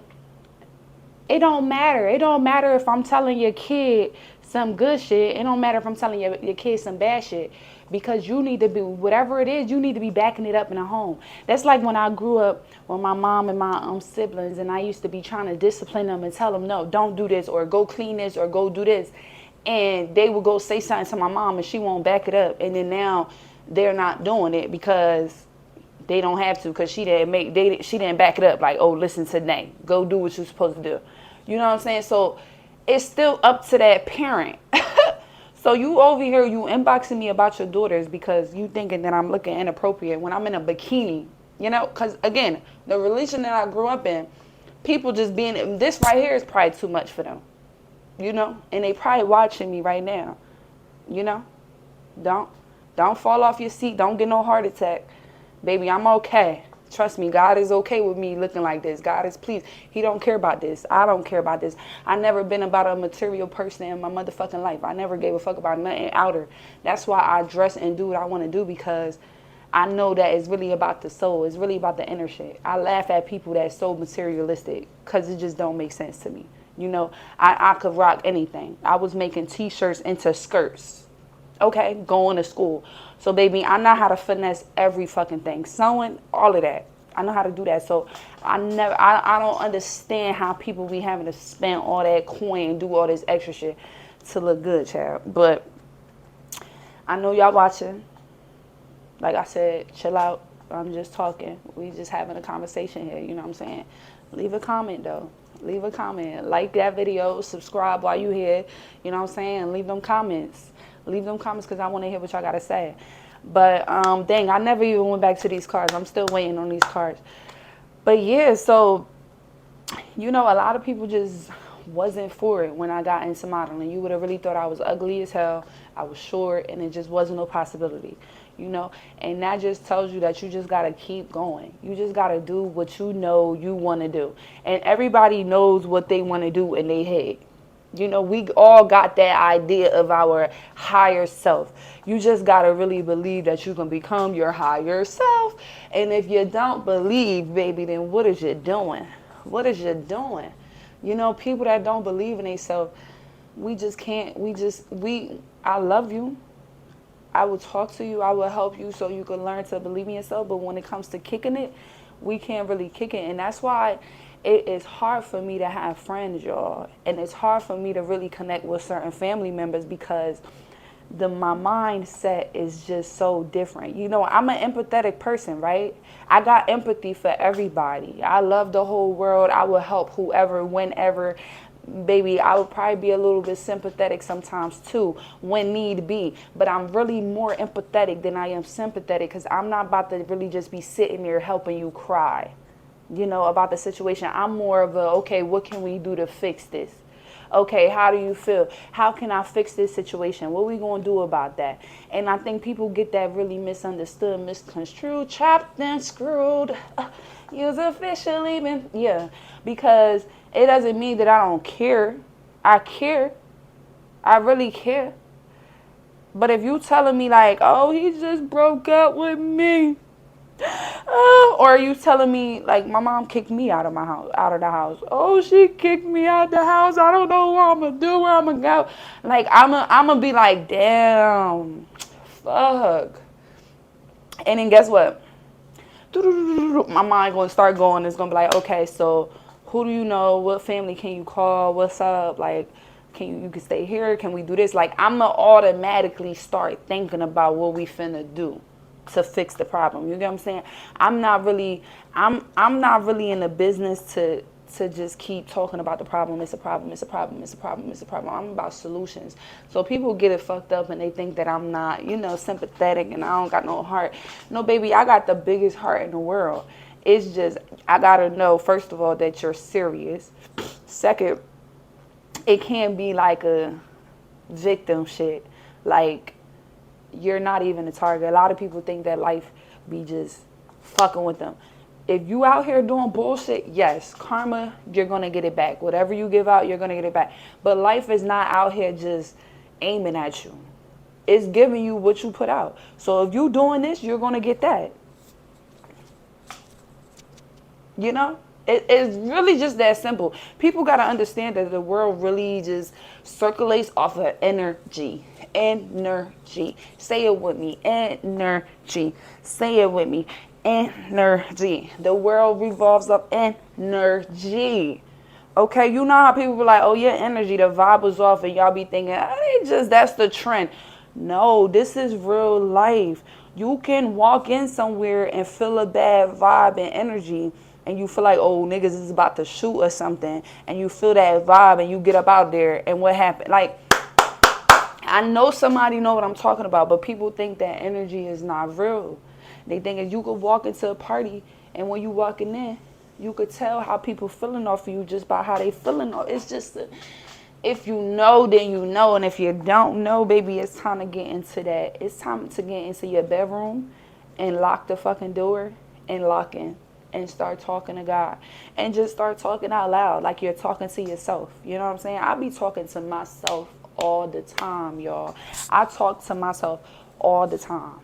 it don't matter. It don't matter if I'm telling your kid some good shit. It don't matter if I'm telling your kid some bad shit. Because you need to be, whatever it is, you need to be backing it up in a home. That's like when I grew up with my mom and my siblings, and I used to be trying to discipline them and tell them, no, don't do this, or go clean this, or go do this. And they would go say something to my mom, and she won't back it up. And then now they're not doing it because they don't have to, because she didn't back it up. Like, oh, listen to Nay. Go do what you're supposed to do. You know what I'm saying? So it's still up to that parent. So you over here, you inboxing me about your daughters because you thinking that I'm looking inappropriate when I'm in a bikini. You know, because again, the religion that I grew up in, people just being, this right here is probably too much for them. You know, and they probably watching me right now. You know, don't fall off your seat. Don't get no heart attack. Baby, I'm okay. Trust me, God is okay with me looking like this. God is pleased. He don't care about this. I don't care about this. I never been about a material person in my motherfucking life. I never gave a fuck about nothing outer. That's why I dress and do what I want to do, because I know that it's really about the soul. It's really about the inner shit. I laugh at people that's so materialistic because it just don't make sense to me. You know, I could rock anything. I was making T-shirts into skirts. Okay, going to school. So, baby, I know how to finesse every fucking thing. Sewing, all of that. I know how to do that. So, I don't understand how people be having to spend all that coin and do all this extra shit to look good, child. But I know y'all watching. Like I said, chill out. I'm just talking. We just having a conversation here. You know what I'm saying? Leave a comment, though. Leave a comment. Like that video. Subscribe while you here. You know what I'm saying? Leave them comments. Leave them comments because I want to hear what y'all got to say. But, dang, I never even went back to these cards. I'm still waiting on these cards. But, yeah, so, you know, a lot of people just wasn't for it when I got into modeling. You would have really thought I was ugly as hell. I was short, and it just wasn't no possibility, you know. And that just tells you that you just got to keep going. You just got to do what you know you want to do. And everybody knows what they want to do in their head. You know, we all got that idea of our higher self. You just got to really believe that you can become your higher self. And if you don't believe, baby, then what is you doing? What is you doing? You know, people that don't believe in themselves, we just can't, I love you. I will talk to you. I will help you so you can learn to believe in yourself. But when it comes to kicking it, we can't really kick it. And that's why it is hard for me to have friends, y'all. And it's hard for me to really connect with certain family members because my mindset is just so different. You know, I'm an empathetic person, right? I got empathy for everybody. I love the whole world. I will help whoever, whenever. Baby, I would probably be a little bit sympathetic sometimes too, when need be. But I'm really more empathetic than I am sympathetic because I'm not about to really just be sitting there helping you cry, you know, about the situation. I'm more of a, okay, what can we do to fix this? Okay, how do you feel? How can I fix this situation? What are we going to do about that? And I think people get that really misunderstood, misconstrued, chopped and screwed. You've officially been, yeah, because it doesn't mean that I don't care. I care. I really care. But if you telling me like, oh, he just broke up with me. Or are you telling me like my mom kicked me out of the house? Oh, she kicked me out the house. I don't know what I'm gonna do, where I'm gonna go. Like I'm gonna be like, damn, fuck. And then guess what? My mind gonna start going. It's gonna be like, okay, so who do you know? What family can you call? What's up? Like, you can stay here? Can we do this? Like I'm gonna automatically start thinking about what we finna do to fix the problem. You get what I'm saying? I'm not really in the business to just keep talking about the problem. It's a problem, it's a problem, it's a problem, it's a problem. I'm about solutions. So people get it fucked up and they think that I'm not, you know, sympathetic and I don't got no heart. No, baby, I got the biggest heart in the world. It's just, I gotta know, first of all, that you're serious. Second, it can't be like a victim shit. Like, you're not even a target. A lot of people think that life be just fucking with them. If you out here doing bullshit, yes, karma, you're going to get it back. Whatever you give out, you're going to get it back. But life is not out here just aiming at you. It's giving you what you put out. So if you doing this, you're going to get that. You know? It's really just that simple. People got to understand that the world really just circulates off of energy. Energy. Say it with me. Energy. Say it with me. Energy. The world revolves off energy. Okay, you know how people be like, oh yeah, energy, the vibe was off, and y'all be thinking, that's the trend. No, this is real life. You can walk in somewhere and feel a bad vibe and energy, and you feel like, oh, niggas is about to shoot or something, and you feel that vibe, and you get up out there, and what happened? Like, I know somebody know what I'm talking about, but people think that energy is not real. They think if you could walk into a party, and when you walking in, you could tell how people feeling off of you just by how they feeling. It's just, if you know, then you know. And if you don't know, baby, it's time to get into that. It's time to get into your bedroom and lock the fucking door and lock in and start talking to God. And just start talking out loud like you're talking to yourself. You know what I'm saying? I be talking to myself all the time, y'all. I talk to myself all the time.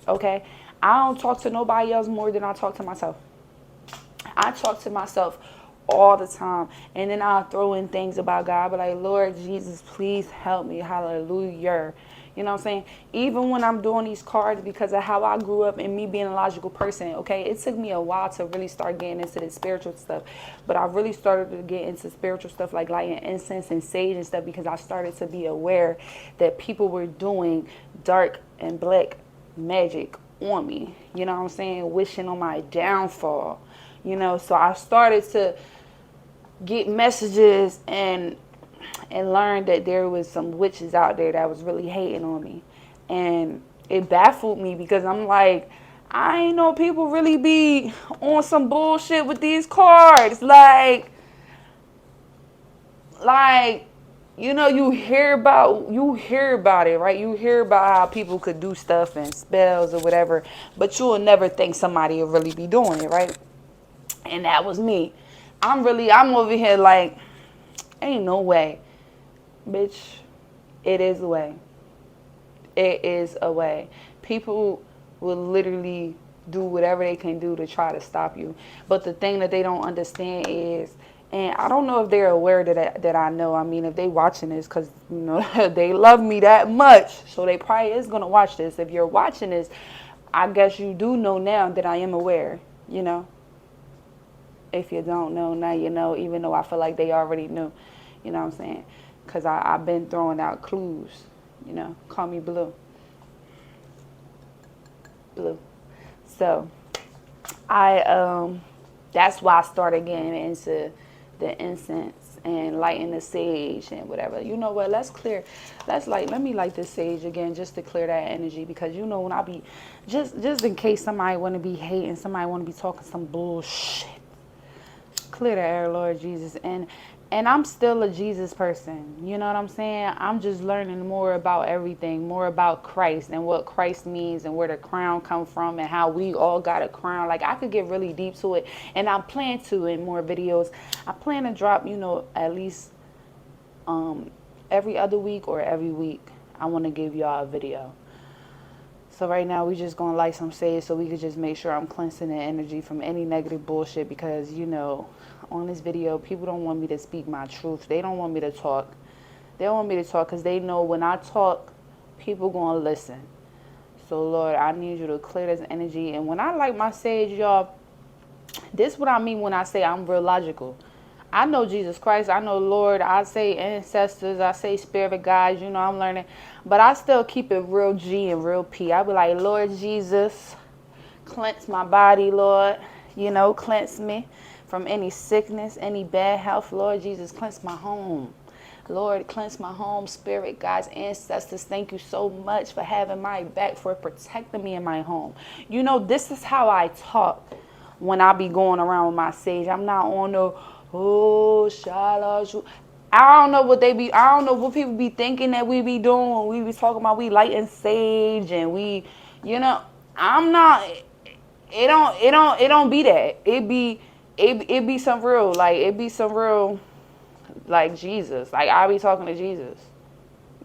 Okay? I don't talk to nobody else more than I talk to myself. I talk to myself all the time. And then I'll throw in things about God. But like, Lord Jesus, please help me. Hallelujah. You know what I'm saying? Even when I'm doing these cards, because of how I grew up and me being a logical person, okay, it took me a while to really start getting into the spiritual stuff. But I really started to get into spiritual stuff like lighting incense and sage and stuff because I started to be aware that people were doing dark and black magic on me. You know what I'm saying? Wishing on my downfall. You know, so I started to get messages and and learned that there was some witches out there that was really hating on me. And it baffled me because I'm like, I ain't know people really be on some bullshit with these cards. Like, you know, you hear about it, right? You hear about how people could do stuff and spells or whatever, but you will never think somebody will really be doing it, right? And that was me. I'm over here like, ain't no way. Bitch, it is a way. It is a way. People will literally do whatever they can do to try to stop you. But the thing that they don't understand is, and I don't know if they're aware that I know. I mean, if they watching this, because, you know, they love me that much. So they probably is going to watch this. If you're watching this, I guess you do know now that I am aware, you know. If you don't know, now you know, even though I feel like they already knew. You know what I'm saying? Because I've been throwing out clues, you know. Call me Blue. Blue. So, that's why I started getting into the incense and lighting the sage and whatever. You know what? Let me light this sage again just to clear that energy, because you know when I be, just in case somebody want to be hating, somebody want to be talking some bullshit. Clear the air, Lord Jesus. And I'm still a Jesus person. You know what I'm saying? I'm just learning more about everything, more about Christ and what Christ means and where the crown come from and how we all got a crown. Like, I could get really deep to it, and I plan to in more videos. I plan to drop, you know, at least every other week or every week. I want to give y'all a video. So right now we just going to light some sage so we could just make sure I'm cleansing the energy from any negative bullshit, because, you know, on this video, people don't want me to speak my truth. They don't want me to talk. They don't want me to talk because they know when I talk, people going to listen. So, Lord, I need you to clear this energy. And when I light my sage, y'all, this is what I mean when I say I'm real logical. I know Jesus Christ. I know Lord. I say ancestors. I say spirit guides. You know, I'm learning. But I still keep it real G and real P. I be like, Lord Jesus, cleanse my body, Lord. You know, cleanse me from any sickness, any bad health. Lord Jesus, cleanse my home. Lord, cleanse my home, spirit guides, ancestors. Thank you so much for having my back, for protecting me in my home. You know, this is how I talk when I be going around with my sage. I'm not on no, oh, shala. I don't know what people be thinking that we be doing. We be talking about we lighting sage and we, you know, I'm not, it don't be that. It be some real, like Jesus. Like, I be talking to Jesus,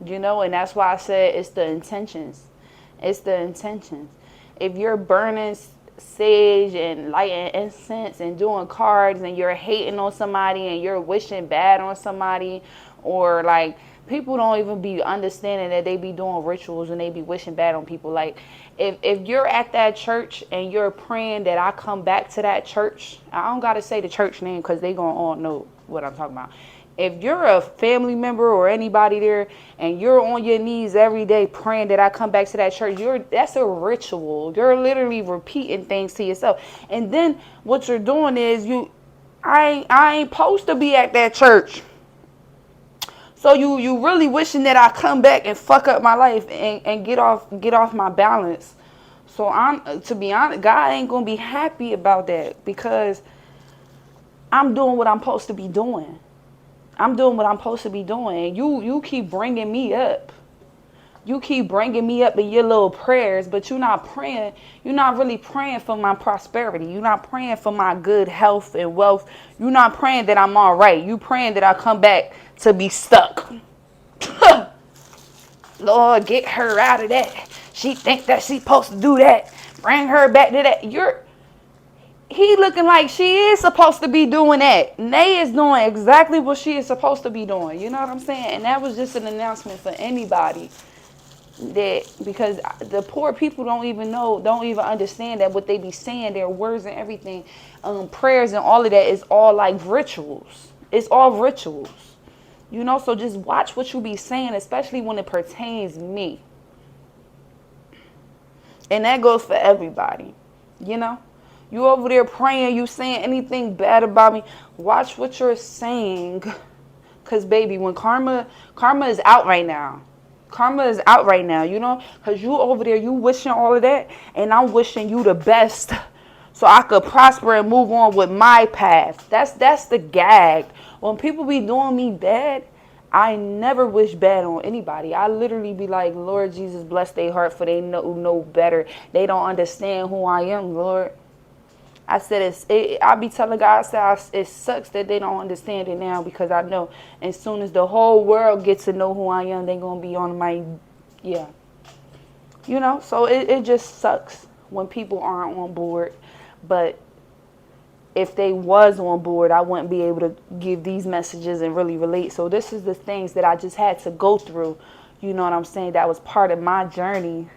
you know, and that's why I said it's the intentions. It's the intentions. If you're burning sage and lighting incense and doing cards and you're hating on somebody and you're wishing bad on somebody, or like people don't even be understanding that they be doing rituals and they be wishing bad on people. Like, if you're at that church and you're praying that I come back to that church, I don't gotta say the church name because they gonna all know what I'm talking about. If you're a family member or anybody there and you're on your knees every day praying that I come back to that church, that's a ritual. You're literally repeating things to yourself. And then what you're doing is I ain't supposed to be at that church. So you really wishing that I come back and fuck up my life and get off my balance. So to be honest, God ain't gonna be happy about that, because I'm doing what I'm supposed to be doing. I'm doing what I'm supposed to be doing. You keep bringing me up. You keep bringing me up in your little prayers, but you're not praying. You're not really praying for my prosperity. You're not praying for my good health and wealth. You're not praying that I'm all right. You praying that I come back to be stuck. Lord, get her out of that. She think that she's supposed to do that. Bring her back to that. He looking like she is supposed to be doing that. Nay is doing exactly what she is supposed to be doing. You know what I'm saying? And that was just an announcement for anybody, that because the poor people don't even understand that what they be saying, their words and everything, prayers and all of that is all like rituals. It's all rituals. You know, so just watch what you be saying, especially when it pertains me. And that goes for everybody, you know. You over there praying, you saying anything bad about me, watch what you're saying, Because, baby, when karma is out right now. Karma is out right now, you know? Because you over there, you wishing all of that. And I'm wishing you the best so I could prosper and move on with my path. That's the gag. When people be doing me bad, I never wish bad on anybody. I literally be like, Lord Jesus, bless their heart for they know better. They don't understand who I am, Lord. I said, I be telling God, I said, it sucks that they don't understand it now because I know as soon as the whole world gets to know who I am, they're going to be on my, yeah. You know, so it just sucks when people aren't on board. But if they was on board, I wouldn't be able to give these messages and really relate. So this is the things that I just had to go through. You know what I'm saying? That was part of my journey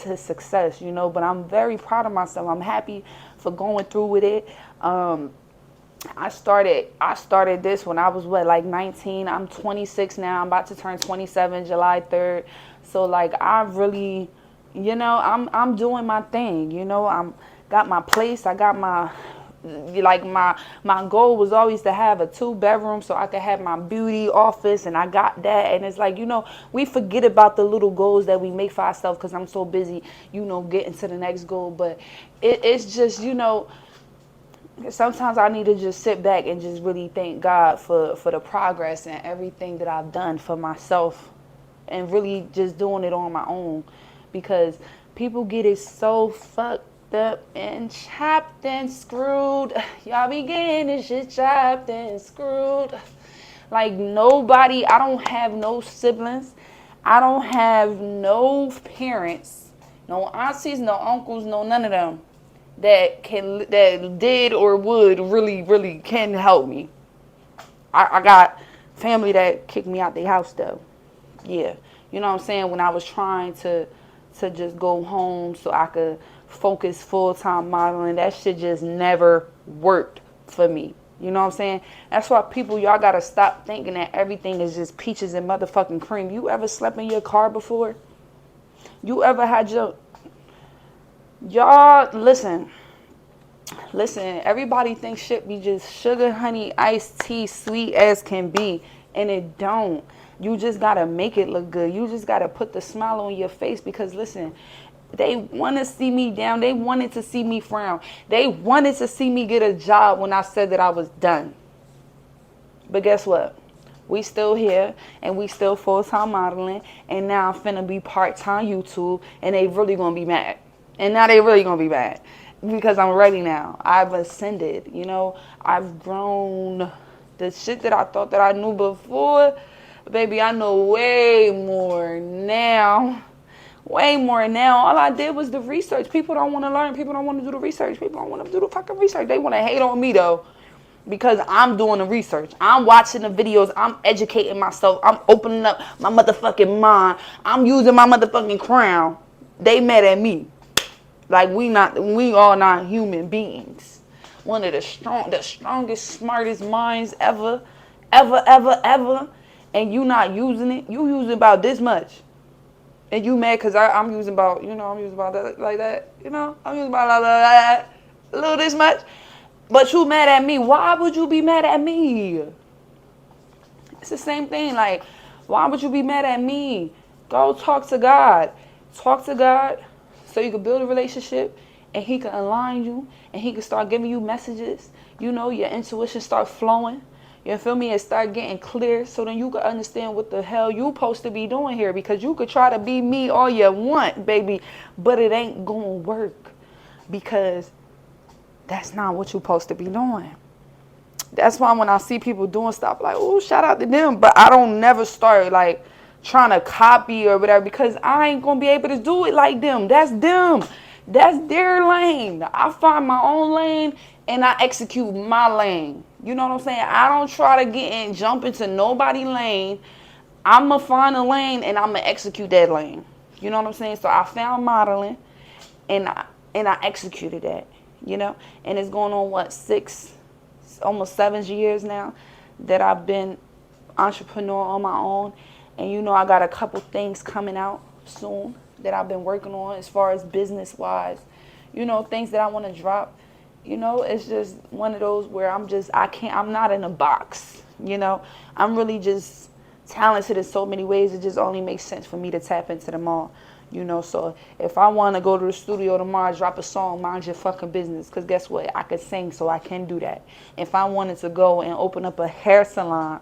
to success, you know. But I'm very proud of myself. I'm happy for going through with it. I started this when I was like 19. I'm 26 now. I'm about to turn 27 July 3rd. So like I really, you know, I'm doing my thing. You know, I'm got my place. I got my my goal was always to have a 2-bedroom so I could have my beauty office, and I got that. And it's like, you know, we forget about the little goals that we make for ourselves because I'm so busy, you know, getting to the next goal. But it's just, you know, sometimes I need to just sit back and just really thank God for the progress and everything that I've done for myself and really just doing it on my own, because people get it so fucked up and chopped and screwed. Y'all be getting this shit chopped and screwed. Like nobody, I don't have no siblings. I don't have no parents, no aunties, no uncles, no none of them that did or would really can help me. I got family that kicked me out their house though. Yeah. You know what I'm saying? When I was trying to just go home so I could focus full-time modeling, that shit just never worked for me. You know what I'm saying? That's why people, y'all gotta stop thinking that everything is just peaches and motherfucking cream. You ever slept in your car before? You ever had y'all listen, everybody thinks shit be just sugar, honey, iced tea, sweet as can be, and it don't. You just gotta make it look good. You just gotta put the smile on your face, because listen, they want to see me down. They wanted to see me frown. They wanted to see me get a job when I said that I was done. But guess what? We still here, and we still full-time modeling, and now I'm finna be part-time YouTube, and they really gonna be mad. And now they really gonna be mad because I'm ready now. I've ascended, you know. I've grown. The shit that I thought that I knew before, baby, I know way more now. Way more now. All I did was the research. People don't want to learn. People don't want to do the research. People don't want to do the fucking research. They want to hate on me, though, because I'm doing the research. I'm watching the videos. I'm educating myself. I'm opening up my motherfucking mind. I'm using my motherfucking crown. They mad at me. Like we all not human beings. One of the strongest, smartest minds ever. And you not using it. You using about this much. And you mad because I'm using about, you know, I'm using about that, like that, you know, I'm using about a little this much. But you mad at me. Why would you be mad at me? It's the same thing. Like, why would you be mad at me? Go talk to God. Talk to God so you can build a relationship, and he can align you, and he can start giving you messages. You know, your intuition start flowing. You feel me? And start getting clear, so then you can understand what the hell you supposed to be doing here. Because you could try to be me all you want, baby, but it ain't gonna work, because that's not what you're supposed to be doing. That's why when I see people doing stuff, like, oh, shout out to them, but I don't never start like trying to copy or whatever, because I ain't gonna be able to do it like them. That's them. That's their lane. I find my own lane and I execute my lane. You know what I'm saying? I don't try to get in, jump into nobody's lane. I'm going to find a lane and I'm going to execute that lane. You know what I'm saying? So I found modeling and I executed that, you know? And it's going on, almost 7 years now that I've been entrepreneur on my own. And, you know, I got a couple things coming out soon that I've been working on as far as business-wise. You know, things that I want to drop. You know, it's just one of those where I'm not in a box. You know, I'm really just talented in so many ways. It just only makes sense for me to tap into them all. You know, so if I want to go to the studio tomorrow, drop a song, mind your fucking business. Because guess what? I could sing, so I can do that. If I wanted to go and open up a hair salon,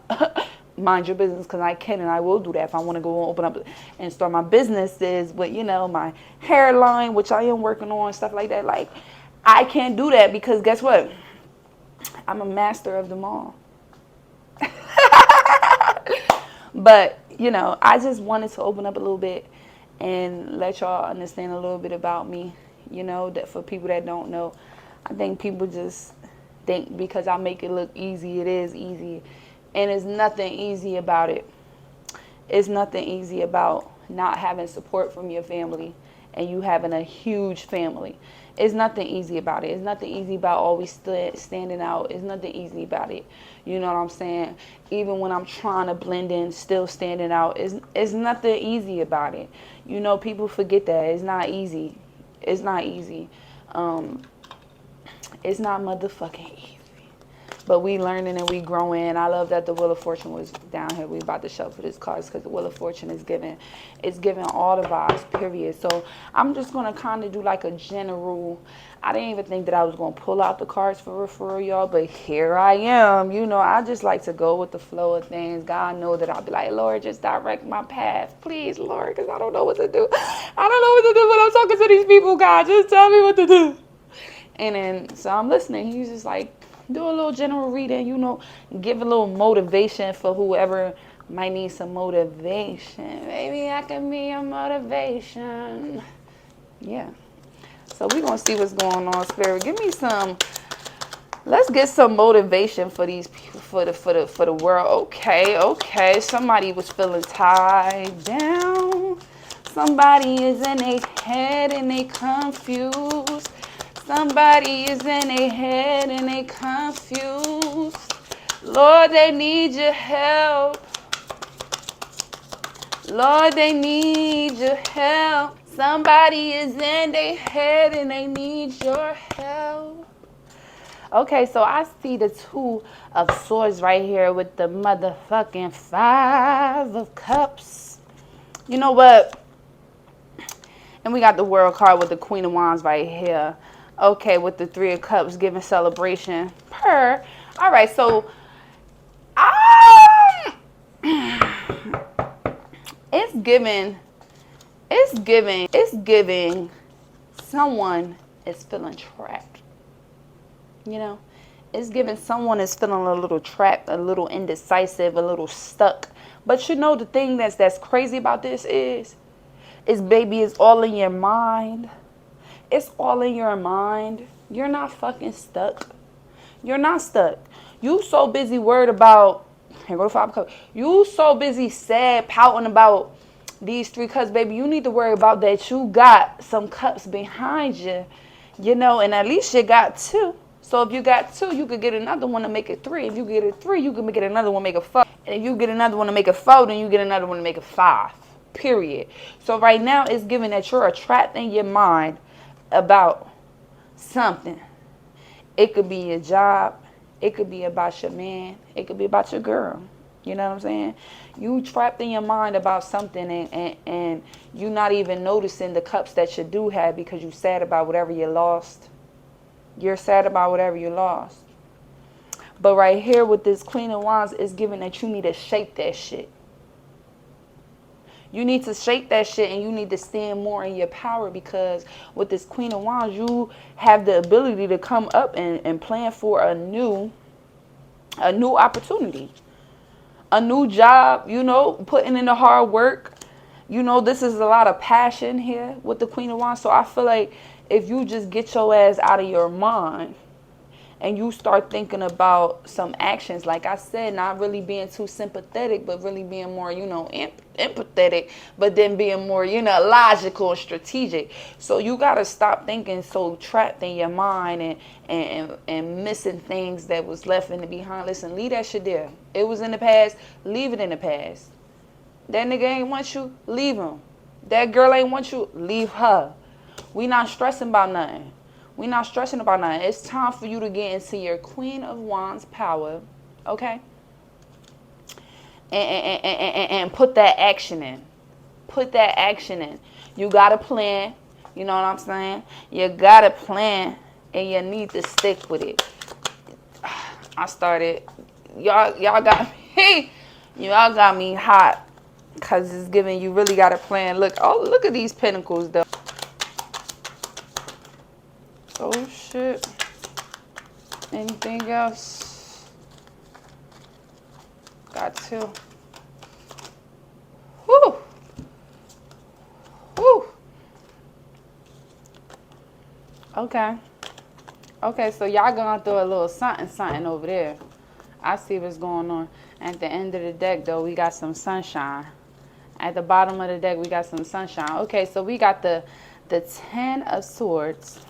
mind your business, because I can and I will do that. If I want to go and open up and start my businesses with, you know, my hairline, which I am working on, stuff like that. Like, I can't do that because guess what? I'm a master of them all. But, you know, I just wanted to open up a little bit and let y'all understand a little bit about me. You know, that for people that don't know, I think people just think because I make it look easy, it is easy. And there's nothing easy about it. It's nothing easy about not having support from your family and you having a huge family. It's nothing easy about it. It's nothing easy about always standing out. It's nothing easy about it. You know what I'm saying? Even when I'm trying to blend in, still standing out. It's nothing easy about it. You know, people forget that. It's not easy. It's not easy. It's not motherfucking easy. But we learning and we growing. I love that the Wheel of Fortune was down here. We about to shuffle this cards because the Wheel of Fortune is giving all the vibes, period. So I'm just going to kind of do like a general. I didn't even think that I was going to pull out the cards for referral, y'all. But here I am. You know, I just like to go with the flow of things. God know that I'll be like, Lord, just direct my path. Please, Lord, because I don't know what to do. I don't know what to do when I'm talking to these people, God. Just tell me what to do. And then, so I'm listening. He's just like, do a little general reading, you know, give a little motivation for whoever might need some motivation. Maybe I can be a motivation. Yeah. So we're going to see what's going on, Spirit. Give me some, let's get some motivation for these people, for the world. Okay. Somebody was feeling tied down. Somebody is in their head and they confused. Somebody is in their head and they confused. Lord, they need your help. Lord, they need your help. Somebody is in their head and they need your help. Okay, so I see the Two of Swords right here with the motherfucking Five of Cups. You know what? And we got the World card with the Queen of Wands right here. Okay, with the Three of Cups, giving celebration. All right, so it's giving someone is feeling trapped. You know, it's giving someone is feeling a little trapped, a little indecisive, a little stuck. But you know, the thing that's crazy about this is baby, it's all in your mind. It's all in your mind. You're not fucking stuck. You're not stuck. You so busy worried about, here go the Five of Cups. You so busy sad, pouting about these Three Cups, baby. You need to worry about that you got some cups behind you, you know, and at least you got two. So if you got two, you could get another one to make it three. If you get a three, you can get another one to make a four. And if you get another one to make a four, then you get another one to make a five. Period. So right now it's giving that you're trapped in your mind about something. It could be your job. It could be about your man. It could be about your girl. You know what I'm saying? You trapped in your mind about something and you're not even noticing the cups that you do have because you're sad about whatever you lost. You're sad about whatever you lost. But right here with this Queen of Wands, it's giving that you need to shake that shit. You need to shake that shit and you need to stand more in your power because with this Queen of Wands, you have the ability to come up and plan for a new opportunity. A new job, you know, putting in the hard work. You know, this is a lot of passion here with the Queen of Wands. So I feel like if you just get your ass out of your mind and you start thinking about some actions, like I said, not really being too sympathetic, but really being more, you know, empathetic, but then being more, you know, logical and strategic. So you got to stop thinking so trapped in your mind and missing things that was left in the behind. Listen, leave that shit there. It was in the past. Leave it in the past. That nigga ain't want you. Leave him. That girl ain't want you. Leave her. We not stressing about nothing. We're not stressing about nothing. It's time for you to get into your Queen of Wands power, okay? And put that action in. Put that action in. You got a plan. You know what I'm saying? You got a plan, and you need to stick with it. I started. Y'all got me. Y'all got me hot. Because it's giving you really got a plan. Look at these pentacles, though. Oh, shit. Anything else? Got two. Whew. Whew. Okay. Okay, so y'all going through a little something over there. I see what's going on. At the end of the deck, though, we got some sunshine. At the bottom of the deck, we got some sunshine. Okay, so we got the 10 of Swords.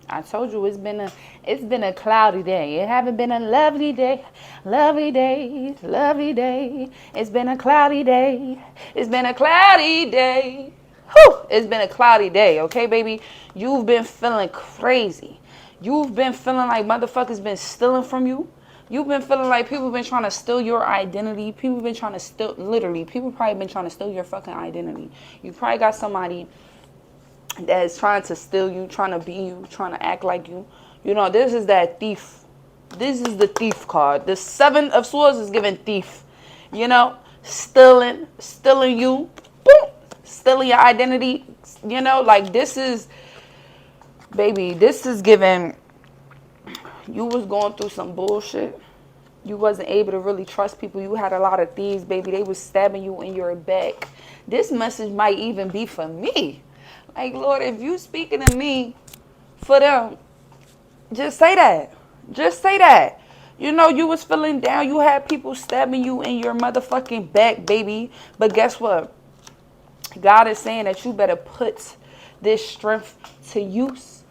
I told you it's been a cloudy day. It haven't been a lovely day. Lovely day. Lovely day. It's been a cloudy day. It's been a cloudy day. Whew, it's been a cloudy day, okay, baby? You've been feeling crazy. You've been feeling like motherfuckers been stealing from you. You've been feeling like people been trying to steal your identity. People been trying to steal, literally, people probably been trying to steal your fucking identity. You probably got somebody that is trying to steal you, trying to be you, trying to act like you. You know, this is that thief. This is the thief card. The 7 of Swords is giving thief. You know, stealing you, boom, stealing your identity. You know, like this is, baby, this is giving, you was going through some bullshit. You wasn't able to really trust people. You had a lot of thieves, baby. They was stabbing you in your back. This message might even be for me. Like, Lord, if you speaking to me for them, just say that. Just say that. You know, you was feeling down. You had people stabbing you in your motherfucking back, baby. But guess what? God is saying that you better put this strength to use.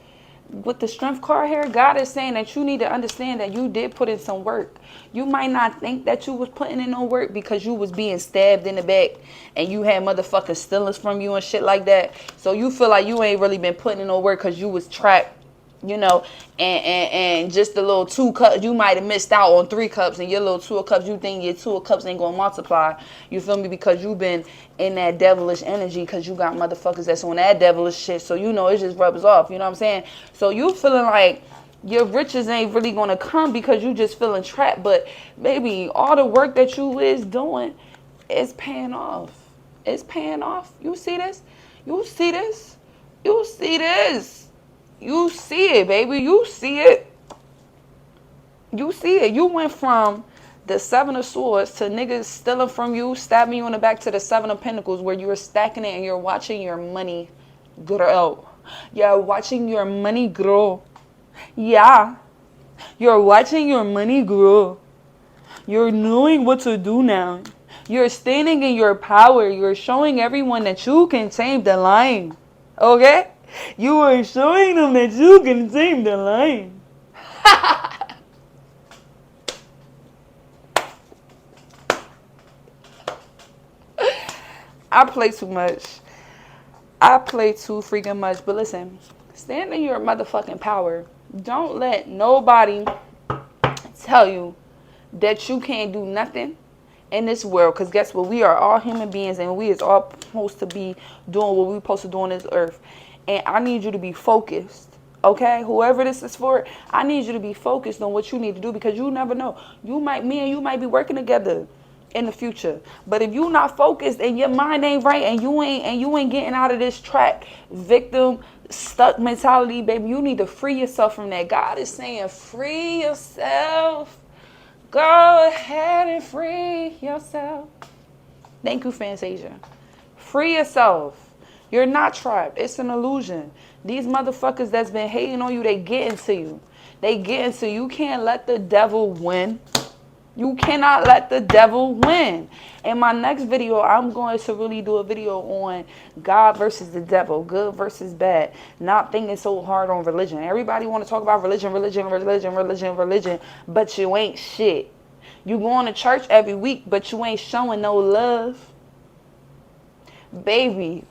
With the strength card here, God is saying that you need to understand that you did put in some work. You might not think that you was putting in no work because you was being stabbed in the back and you had motherfucking stealers from you and shit like that. So you feel like you ain't really been putting in no work because you was trapped, you know, and just a little 2 cups. You might have missed out on 3 cups, and your little 2 of cups, you think your 2 of cups ain't gonna multiply. You feel me? Because you been in that devilish energy, because you got motherfuckers that's on that devilish shit. So you know it just rubs off. You know what I'm saying? So you feeling like your riches ain't really gonna come because you just feeling trapped. But baby, all the work that you is doing is paying off. It's paying off. You see this? You see this? You see this? You see it, baby. You see it. You see it. You went from the 7 of Swords to niggas stealing from you, stabbing you in the back, to the 7 of Pentacles, where you were stacking it and you're watching your money grow. You're watching your money grow. Yeah. You're watching your money grow. You're knowing what to do now. You're standing in your power. You're showing everyone that you can tame the lion. Okay? You are showing them that you can tame the lion. I play too much. I play too freaking much. But listen, stand in your motherfucking power. Don't let nobody tell you that you can't do nothing in this world. Because guess what? We are all human beings, and we is all supposed to be doing what we're supposed to do on this earth. And I need you to be focused. Okay? Whoever this is for, I need you to be focused on what you need to do, because you never know. Me and you might be working together in the future. But if you not focused and your mind ain't right, and you ain't getting out of this track, victim stuck mentality, baby, you need to free yourself from that. God is saying, free yourself. Go ahead and free yourself. Thank you, Fantasia. Free yourself. You're not trapped. It's an illusion. These motherfuckers that's been hating on you, they get into you. They get into you. You can't let the devil win. You cannot let the devil win. In my next video, I'm going to really do a video on God versus the devil, good versus bad. Not thinking so hard on religion. Everybody want to talk about religion, but you ain't shit. You going to church every week, but you ain't showing no love. Baby,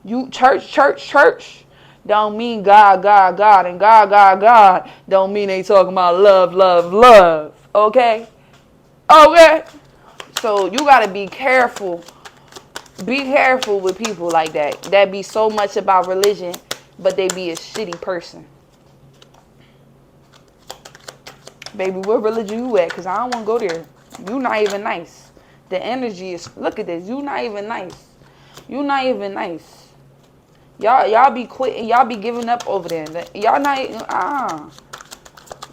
you church. don't mean God, God, God, and God, God, God don't mean they talking about love, love, love. Okay? Okay? So you got to be careful. Be careful with people like that. That be so much about religion, but they be a shitty person. Baby, what religion you at? Because I don't want to go there. You not even nice. The energy is, look at this. You not even nice. You not even nice. Y'all be quitting. Y'all be giving up over there. Y'all not,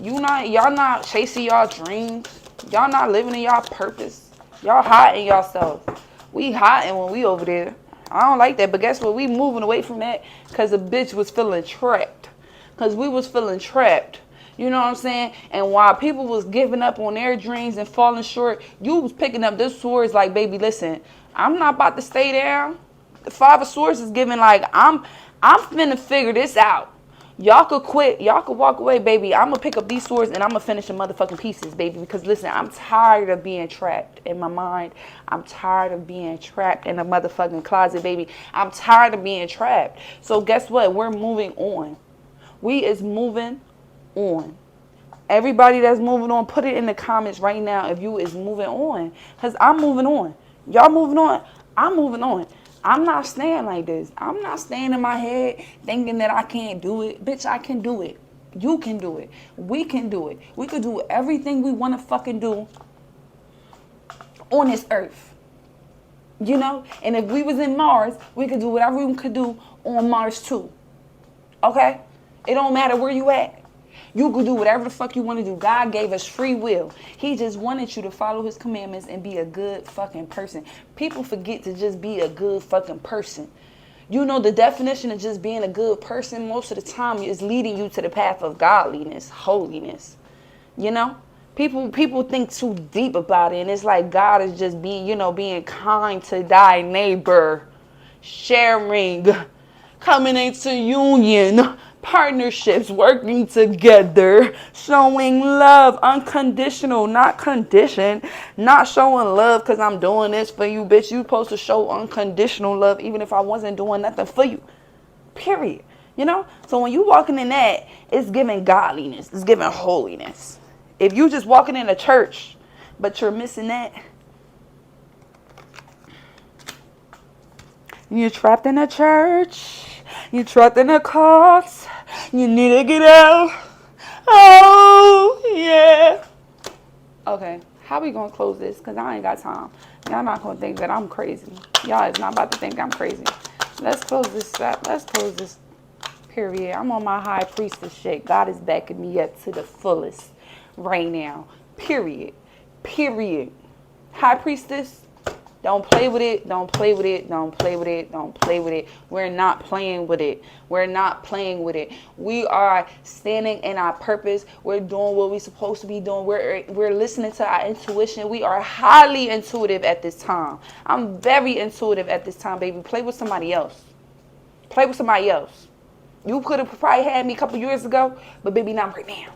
y'all not chasing y'all dreams. Y'all not living in y'all purpose. Y'all hiding yourself. We hiding when we over there. I don't like that. But guess what? We moving away from that because the bitch was feeling trapped. Because we was feeling trapped. You know what I'm saying? And while people was giving up on their dreams and falling short, you was picking up this swords like, baby, listen, I'm not about to stay down. The Five of Swords is giving like, I'm finna figure this out. Y'all could quit. Y'all could walk away, baby. I'm going to pick up these swords and I'm going to finish the motherfucking pieces, baby. Because, listen, I'm tired of being trapped in my mind. I'm tired of being trapped in a motherfucking closet, baby. I'm tired of being trapped. So, guess what? We're moving on. We is moving on. Everybody that's moving on, put it in the comments right now if you is moving on. Because I'm moving on. Y'all moving on. I'm moving on. I'm not staying like this. I'm not staying in my head thinking that I can't do it. Bitch, I can do it. You can do it. We can do it. We could do everything we want to fucking do on this earth. You know? And if we was in Mars, we could do whatever we could do on Mars too. Okay? It don't matter where you at. You could do whatever the fuck you want to do. God gave us free will. He just wanted you to follow his commandments and be a good fucking person. People forget to just be a good fucking person. You know, the definition of just being a good person most of the time is leading you to the path of godliness, holiness. You know? People think too deep about it. And it's like God is just being, being kind to thy neighbor. Sharing. Coming into union. Partnerships, working together, showing love, unconditional, not conditioned, not showing love because I'm doing this for you, bitch. You supposed to show unconditional love even if I wasn't doing nothing for you, period. You know? So when you walking in that, it's giving godliness, it's giving holiness. If you just walking in a church, but you're missing that, you're trapped in a church. You're trapped in a cult. You need to get out. Oh, yeah. Okay, how we going to close this? Because I ain't got time. Y'all not going to think that I'm crazy. Y'all is not about to think I'm crazy. Let's close this up. Let's close this period. I'm on my high priestess shit. God is backing me up to the fullest right now. Period. Period. High priestess. Don't play with it. Don't play with it. Don't play with it. Don't play with it. We're not playing with it. We're not playing with it. We are standing in our purpose. We're doing what we're supposed to be doing. We're listening to our intuition. We are highly intuitive at this time. I'm very intuitive at this time, baby. Play with somebody else. Play with somebody else. You could have probably had me a couple years ago, but baby, not right now.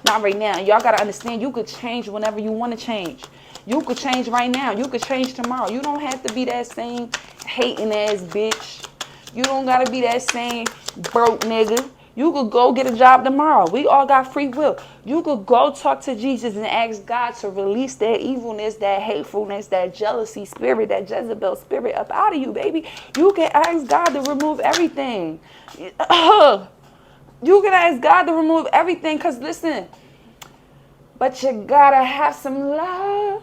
Not right now. Y'all got to understand, you could change whenever you want to change. You could change right now. You could change tomorrow. You don't have to be that same hating ass bitch. You don't got to be that same broke nigga. You could go get a job tomorrow. We all got free will. You could go talk to Jesus and ask God to release that evilness, that hatefulness, that jealousy spirit, that Jezebel spirit up out of you, baby. You can ask God to remove everything. You can ask God to remove everything because, listen, but you gotta have some love.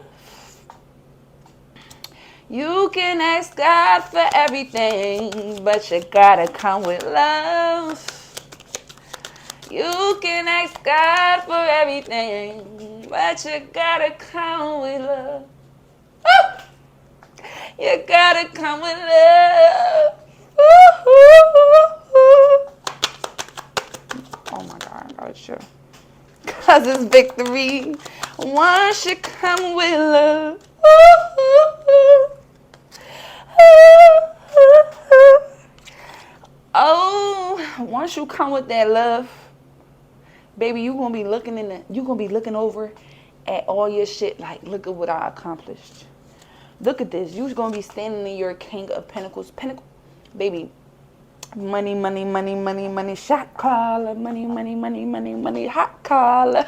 You can ask God for everything, but you gotta come with love. You can ask God for everything, but you gotta come with love. You gotta come with love. Oh my God, I gotta chill. Cause it's victory. Once you come with love. Oh, once you come with that love, baby, you're gonna be looking over at all your shit like, look at what I accomplished. Look at this. You're gonna be standing in your King of Pentacles. Baby, Money, money, money, money, money, shot caller. Money, money, money, money, money, hot caller.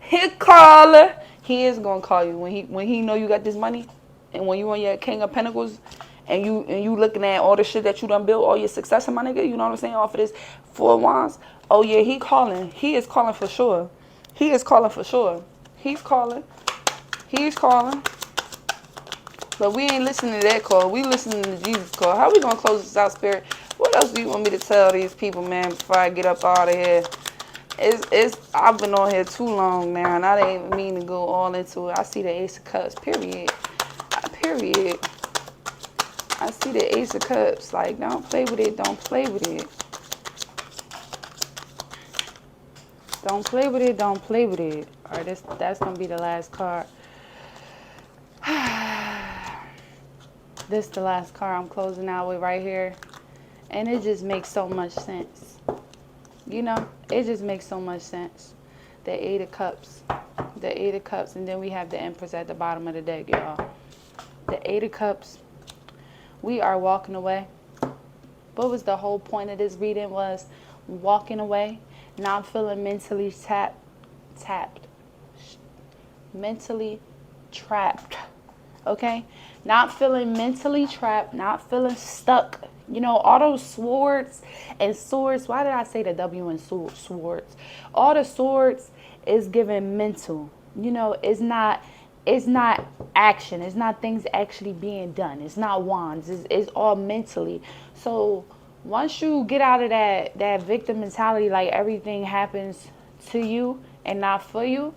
Hit caller. He is gonna call you when he know you got this money, and when you on your King of Pentacles, and you looking at all the shit that you done built, all your success, my nigga. You know what I'm saying? Off of this 4 wands. Oh yeah, he calling. He is calling for sure. He is calling for sure. He's calling. He's calling. But we ain't listening to that call. We listening to Jesus' call. How we gonna close this out, Spirit? What else do you want me to tell these people, man, before I get up out of here? I've been on here too long now, and I didn't even mean to go all into it. I see the Ace of Cups, period. Period. I see the Ace of Cups. Like, don't play with it. Don't play with it. Don't play with it. Don't play with it. All right, that's going to be the last card. This is the last card I'm closing out with right here. And it just makes so much sense. You know, it just makes so much sense. The Eight of Cups. The Eight of Cups. And then we have the Empress at the bottom of the deck, y'all. The Eight of Cups. We are walking away. What was the whole point of this reading? Was walking away. Not feeling mentally tapped. Mentally trapped. Okay? Not feeling mentally trapped. Not feeling stuck. You know, all those swords and swords. Why did I say the W in swords? All the swords is giving mental. You know, it's not action. It's not things actually being done. It's not wands. It's all mentally. So once you get out of that victim mentality, like everything happens to you and not for you,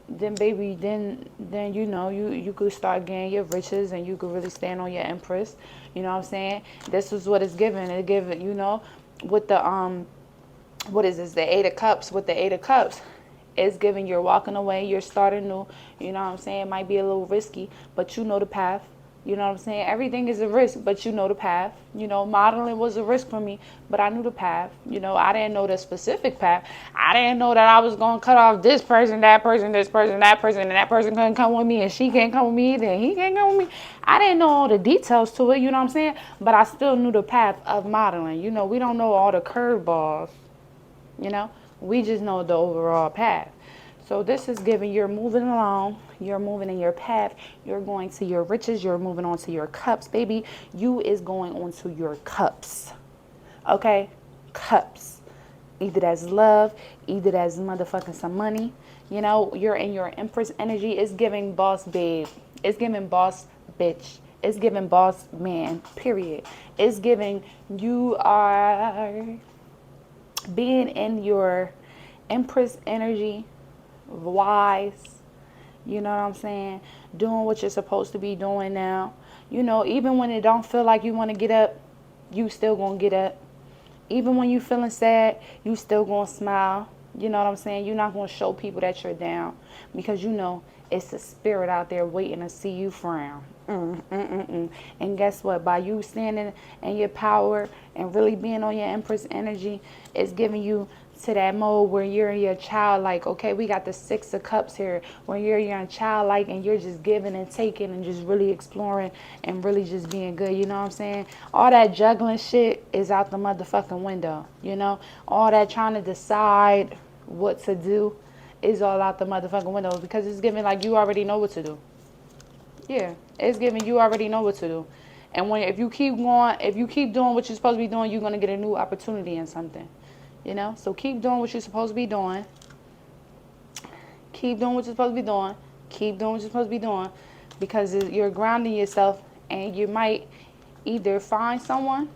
then baby, then you know, you could start getting your riches, and you could really stand on your Empress. You know what I'm saying? This is what it's given. It given, you know, with the what is this? The Eight of Cups. With the Eight of Cups, it's giving you're walking away, you're starting new. You know what I'm saying? It might be a little risky, but you know the path. You know what I'm saying? Everything is a risk, but you know the path. You know, modeling was a risk for me, but I knew the path. You know, I didn't know the specific path. I didn't know that I was going to cut off this person, that person, this person, that person, and that person couldn't come with me, and she can't come with me either, and he can't come with me. I didn't know all the details to it, you know what I'm saying? But I still knew the path of modeling. You know, we don't know all the curveballs, you know? We just know the overall path. So this is giving you're moving along, you're moving in your path, you're going to your riches, you're moving on to your cups, baby. You is going on to your cups. Okay? Cups. Either that's love, either that's motherfucking some money. You know, you're in your Empress energy. It's giving boss babe. It's giving boss bitch. It's giving boss man, period. It's giving you are being in your Empress energy, wise, you know what I'm saying, doing what you're supposed to be doing now. You know, even when it don't feel like you want to get up, you still gonna get up. Even when you feeling sad, you still gonna smile. You know what I'm saying? You're not gonna show people that you're down, because you know it's a spirit out there waiting to see you frown. And guess what? By you standing in your power and really being on your Empress energy, it's giving you to that mode where you're in your childlike. Okay, we got the Six of Cups here, where you're in childlike and you're just giving and taking and just really exploring and really just being good. You know what I'm saying? All that juggling shit is out the motherfucking window. You know, all that trying to decide what to do is all out the motherfucking window, because it's giving like you already know what to do. Yeah, it's giving you already know what to do. And if you keep going, if you keep doing what you're supposed to be doing, you're going to get a new opportunity in something. You know, so keep doing what you're supposed to be doing. Keep doing what you're supposed to be doing. Keep doing what you're supposed to be doing, because you're grounding yourself, and you might either find someone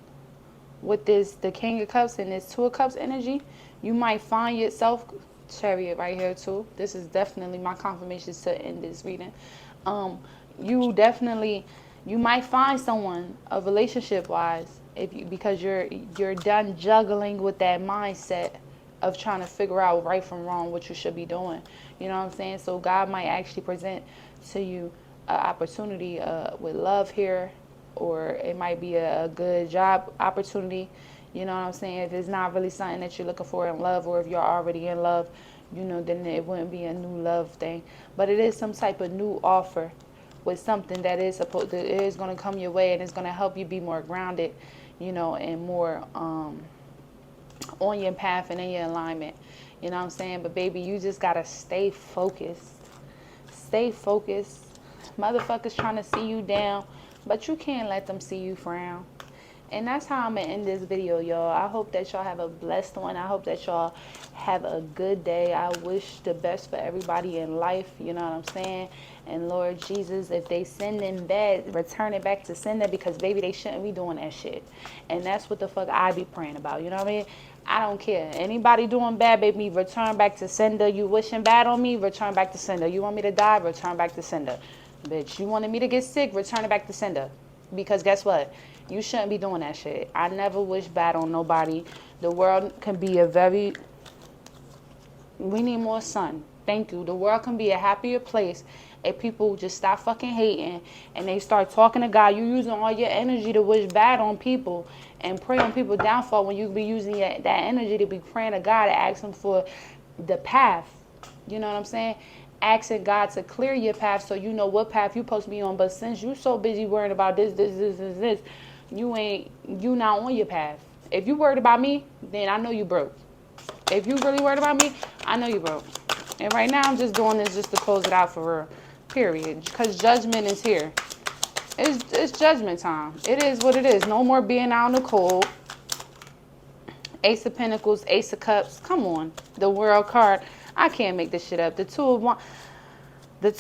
with the King of Cups and this Two of Cups energy. You might find yourself, Chariot right here too. This is definitely my confirmation to end this reading. You might find someone, a relationship wise, because you're done juggling with that mindset of trying to figure out right from wrong, what you should be doing. You know what I'm saying? So God might actually present to you an opportunity with love here, or it might be a good job opportunity. You know what I'm saying? If it's not really something that you're looking for in love, or if you're already in love, you know, then it wouldn't be a new love thing. But it is some type of new offer with something that is going to come your way, and it's going to help you be more grounded, you know, and more on your path and in your alignment. You know what I'm saying? But baby, you just got to stay focused. Stay focused. Motherfuckers trying to see you down, but you can't let them see you frown. And that's how I'm going to end this video, y'all. I hope that y'all have a blessed one. I hope that y'all have a good day. I wish the best for everybody in life. You know what I'm saying? And Lord Jesus, if they send in bad, return it back to sender, because baby, they shouldn't be doing that shit. And that's what the fuck I be praying about. You know what I mean? I don't care. Anybody doing bad, baby, return back to sender. You wishing bad on me, return back to sender. You want me to die, return back to sender. Bitch, you wanted me to get sick, return it back to sender. Because guess what? You shouldn't be doing that shit. I never wish bad on nobody. The world can be we need more sun. Thank you. The world can be a happier place if people just stop fucking hating and they start talking to God. You're using all your energy to wish bad on people and pray on people's downfall, when you be using that energy to be praying to God and asking for the path. You know what I'm saying? Asking God to clear your path so you know what path you're supposed to be on. But since you so busy worrying about this, you not on your path. If you worried about me, then I know you broke. If you really worried about me, I know you broke. And right now I'm just doing this just to close it out for real. Period. Because judgment is here. It's judgment time. It is what it is. No more being out in the cold. Ace of Pentacles, Ace of Cups. Come on. The World card. I can't make this shit up. The Two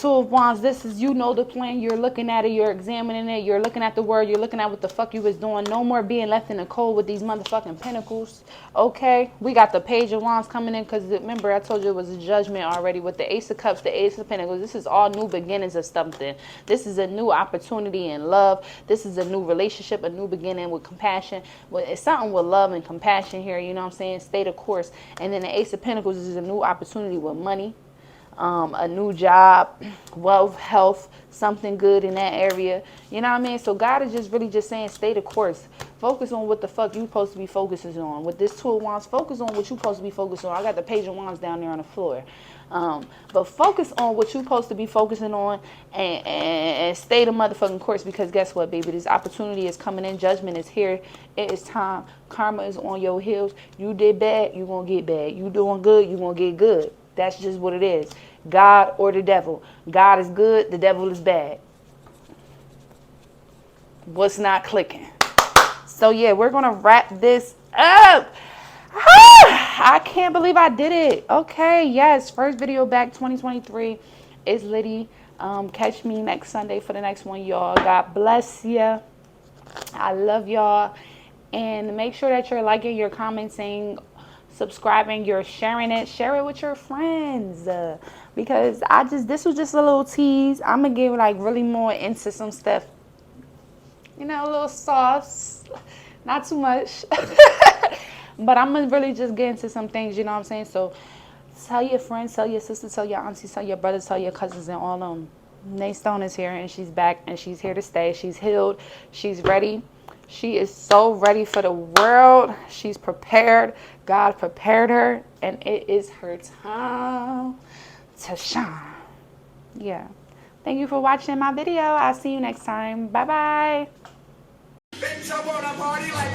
of Wands, this is, you know, the plan. You're looking at it. You're examining it. You're looking at the word. You're looking at what the fuck you was doing. No more being left in the cold with these motherfucking pentacles. Okay? We got the Page of Wands coming in because, remember, I told you it was a judgment already with the Ace of Cups, the Ace of Pentacles. This is all new beginnings of something. This is a new opportunity in love. This is a new relationship, a new beginning with compassion. It's something with love and compassion here. You know what I'm saying? Stay the course. And then the Ace of Pentacles is a new opportunity with money. A new job, wealth, health, something good in that area. You know what I mean? So God is just really just saying, stay the course. Focus on what the fuck you supposed to be focusing on. With this Two of Wands, focus on what you supposed to be focused on. I got the Page of Wands down there on the floor. But focus on what you supposed to be focusing on, and stay the motherfucking course, because guess what, baby? This opportunity is coming in. Judgment is here. It is time. Karma is on your heels. You did bad, you gonna get bad. You doing good, you gonna get good. That's just what it is. God or the devil. God is good, the devil is bad. What's not clicking? So yeah, we're going to wrap this up. I can't believe I did it. Okay, yes. First video back 2023 is Liddy. Catch me next Sunday for the next one, y'all. God bless you. I love y'all. And make sure that you're liking, you're commenting, subscribing, you're sharing it. Share it with your friends. Because this was just a little tease. I'm going to get like really more into some stuff. You know, a little sauce. Not too much. But I'm going to really just get into some things, you know what I'm saying? So tell your friends, tell your sisters, tell your aunties, tell your brothers, tell your cousins, and all of them. Nate Stone is here, and she's back, and she's here to stay. She's healed. She's ready. She is so ready for the world. She's prepared. God prepared her, and it is her time to shine. Yeah. Thank you for watching my video. I'll see you next time. Bye-bye. Bitch, I wanna party like